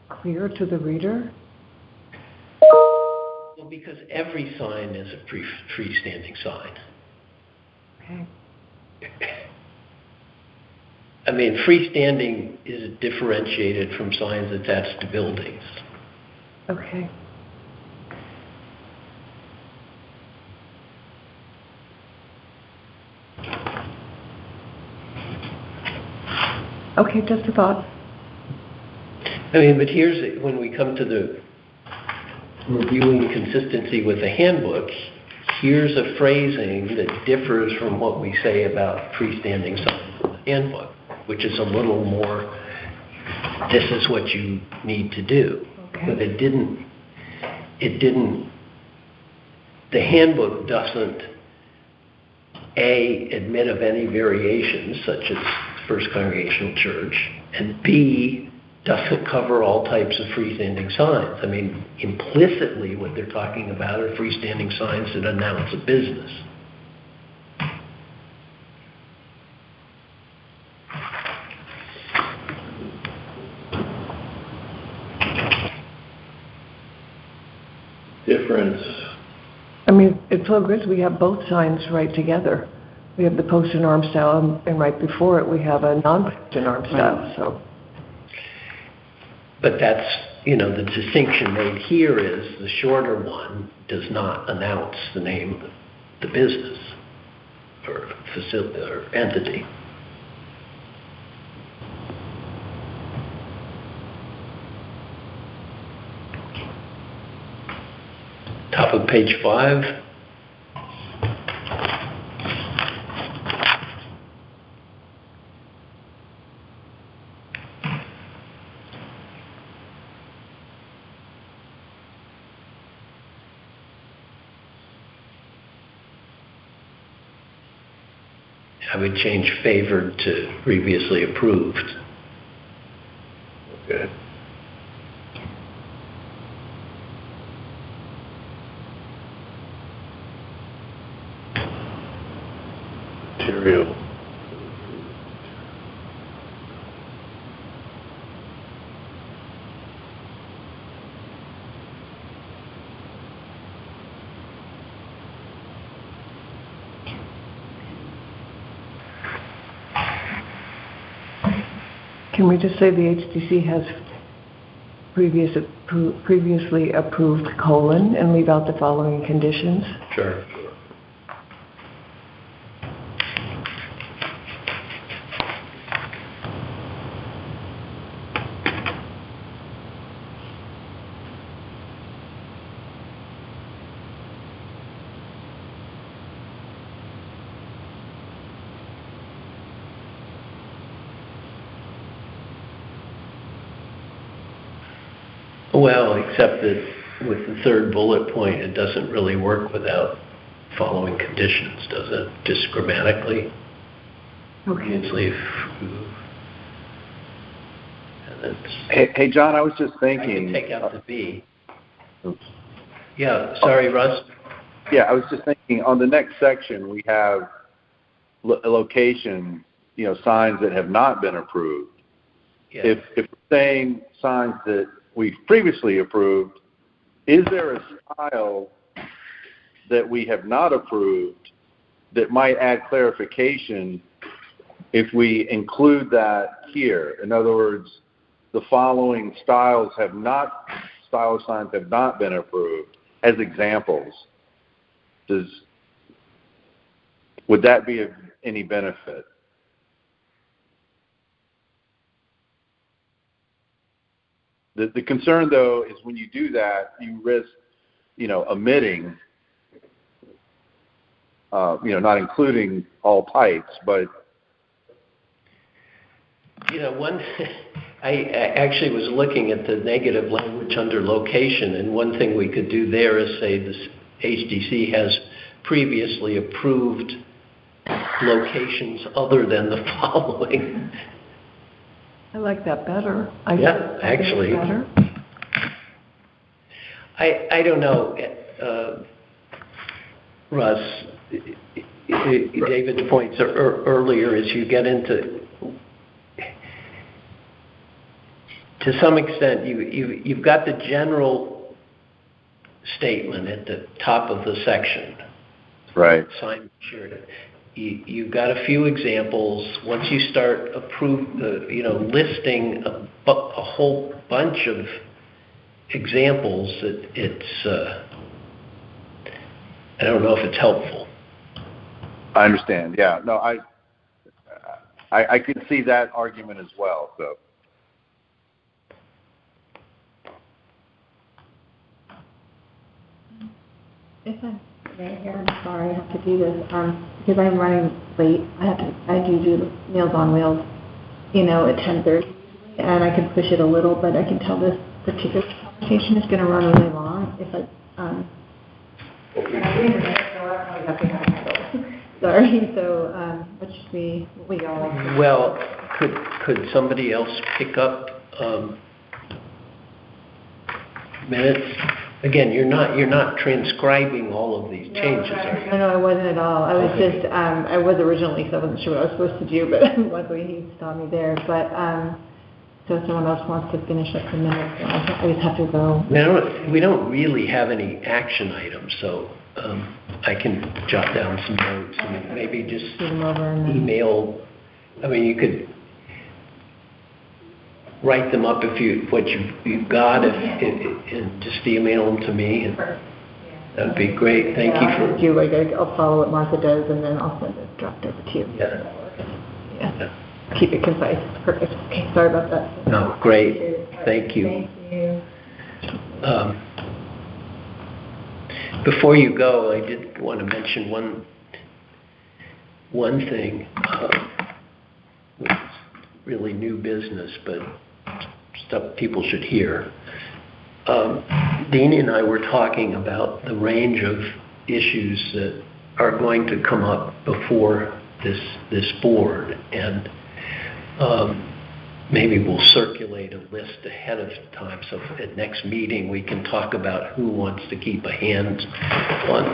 S5: clear to the reader?
S1: Well, because every sign is a freestanding sign.
S5: Okay.
S1: I mean, freestanding is differentiated from signs attached to buildings.
S5: Okay. Okay, just a thought.
S1: I mean, but here's, when we come to the reviewing consistency with the handbook, here's a phrasing that differs from what we say about freestanding signs in the handbook, which is a little more, this is what you need to do.
S5: Okay.
S1: But it didn't, the handbook doesn't, A, admit of any variations, such as First Congregational Church, and B, doesn't cover all types of freestanding signs. I mean, implicitly what they're talking about are freestanding signs that announce a business.
S8: Difference.
S5: I mean, at Pilgrims, we have both signs right together. We have the post and arm style, and right before it, we have a non-post and arm style, so.
S1: But that's, you know, the distinction made here is the shorter one does not announce the name of the business or facility or entity. Top of page 5. I would change favored to previously approved.
S8: Okay. Material.
S5: Can we just say the HDC has previously approved colon and leave out the following conditions?
S1: Sure. Well, except that with the third bullet point, it doesn't really work without following conditions, does it? Just grammatically.
S5: Okay.
S1: Leave. And
S3: Hey, John, I was just
S1: I
S3: thinking.
S1: can take out the B.
S3: Oops.
S1: Yeah, sorry, Russ.
S3: Yeah, I was just thinking on the next section we have location, you know, signs that have not been approved.
S1: Yeah.
S3: If we're saying signs that we've previously approved, is there a style that we have not approved that might add clarification if we include that here? In other words, the following style signs have not been approved as examples. Would that be of any benefit? The concern, though, is when you do that, you risk, omitting, not including all types, but
S1: I actually was looking at the negative language under location, and one thing we could do there is say this HDC has previously approved locations other than the following.
S5: I like that better.
S1: Yeah, actually.
S5: Better.
S1: I don't know, Russ. David's points earlier as you get into, to some extent, you've got the general statement at the top of the section.
S3: right.
S1: Sign sure. You've got a few examples. Once you start listing a whole bunch of examples, it's I don't know if it's helpful.
S3: I understand. Yeah. No, I can see that argument as well. So.
S7: If I'm right here, I'm sorry, I have to do this, because I'm running late, I do the Meals on Wheels, at 10:30, and I can push it a little, but I can tell this particular conversation is gonna run really long, if sorry, so, what should we all like?
S1: Well, could somebody else pick up minutes? Again, you're not transcribing all of these changes, are you?
S7: No, I wasn't at all. I was
S1: Okay.
S7: just, I was originally, because I wasn't sure what I was supposed to do, but luckily he stopped me there. But, so if someone else wants to finish up the minutes, I just have to go.
S1: We don't really have any action items, so I can jot down some notes and maybe just
S7: Shoot them over and then.
S1: email. I mean, you could write them up if you've got, and just email them to me. And that'd be great. Thank you for.
S7: I'll follow what Martha does, and then I'll send it dropped over to you.
S1: Yeah.
S7: Yeah. Keep it concise. Perfect. Okay, sorry about that.
S1: No, great. Thank you.
S7: Thank you.
S1: Before you go, I did want to mention one thing, which is really new business, but stuff people should hear. Deanie and I were talking about the range of issues that are going to come up before this board, and maybe we'll circulate a list ahead of time, so at next meeting we can talk about who wants to keep a hand on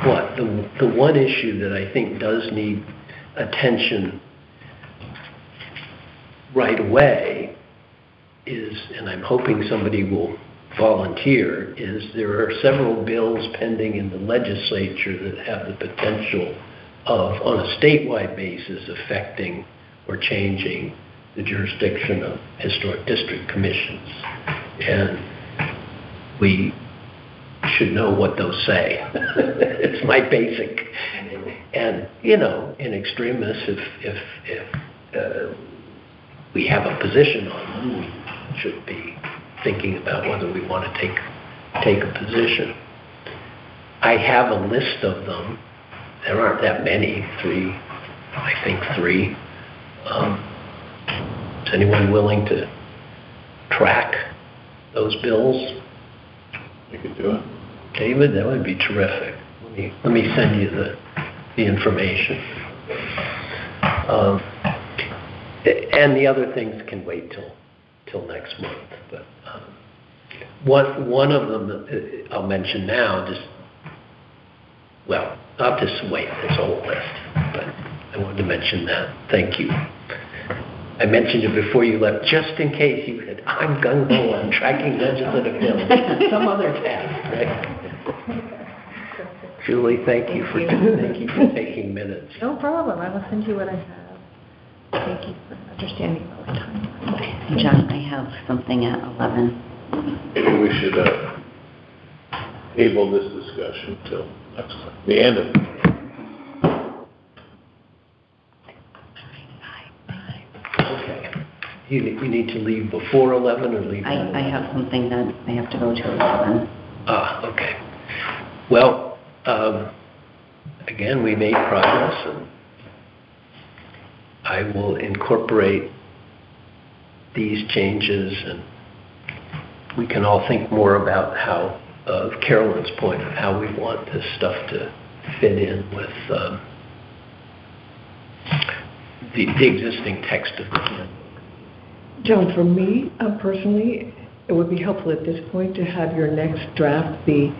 S1: what. The one issue that I think does need attention right away is, and I'm hoping somebody will volunteer, is there are several bills pending in the legislature that have the potential of, on a statewide basis, affecting or changing the jurisdiction of historic district commissions. And we should know what those say. It's my basic. And, in extremis, if we have a position on them, we should be thinking about whether we want to take a position. I have a list of them. There aren't that many, I think three. Is anyone willing to track those bills?
S8: You could do it.
S1: David, that would be terrific. Let me send you the information. And the other things can wait till next month. But one of them I'll mention now. I'll just wait. There's a whole list, but I wanted to mention that. Thank you. I mentioned it before you left, just in case you said, I'm gung-ho on tracking legislative bills. Some other task, right? Julie, thank you for taking minutes.
S7: No problem. I will send you what I have. Thank you for understanding all the time.
S2: John, I have something at 11.
S8: Maybe we should table this discussion till next time, the end of it.
S1: Okay. You need to leave before 11 or leave?
S2: I have something that I have to go to at 11.
S1: Okay. Well, again, we made progress, and I will incorporate these changes, and we can all think more about how, Carolyn's point of how we want this stuff to fit in with the existing text of the handbook.
S5: John, for me, personally, it would be helpful at this point to have your next draft be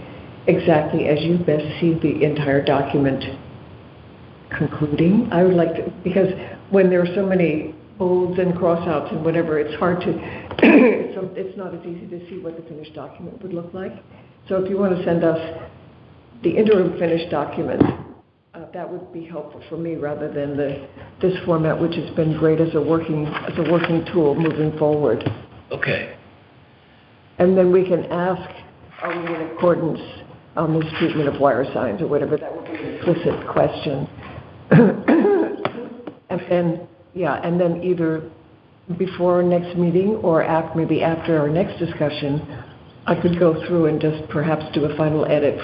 S5: exactly as you best see the entire document concluding. I would like to, because when there are so many bolds and crossouts and whatever, it's hard to, it's not as easy to see what the finished document would look like. So if you want to send us the interim finished document, that would be helpful for me rather than this format, which has been great as a working tool moving forward.
S1: Okay.
S5: And then we can ask, are we in accordance on this treatment of wire signs or whatever? That would be an implicit question. And then either before our next meeting or maybe after our next discussion, I could go through and just perhaps do a final edit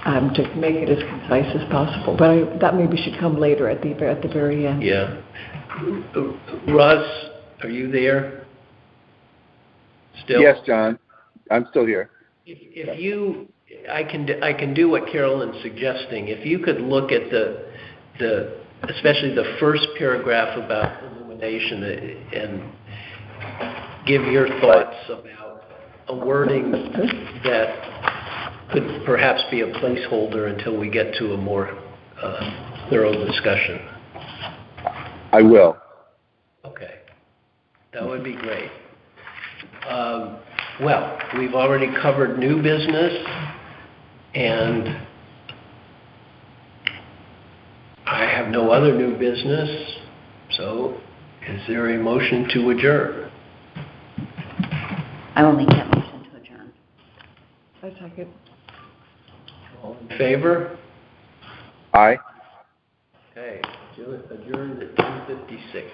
S5: to make it as concise as possible. But that maybe should come later at the very end.
S1: Yeah. Russ, are you there? Still?
S3: Yes, John. I'm still here.
S1: If you, I can do what Carolyn's suggesting. If you could look at especially the first paragraph about illumination and give your thoughts about a wording that could perhaps be a placeholder until we get to a more thorough discussion.
S3: I will.
S1: Okay. That would be great. Well, we've already covered new business, and I have no other new business, so is there a motion to adjourn?
S2: I will make that motion to adjourn.
S5: I second.
S1: All in favor?
S3: Aye.
S1: Okay, adjourned at 10:56.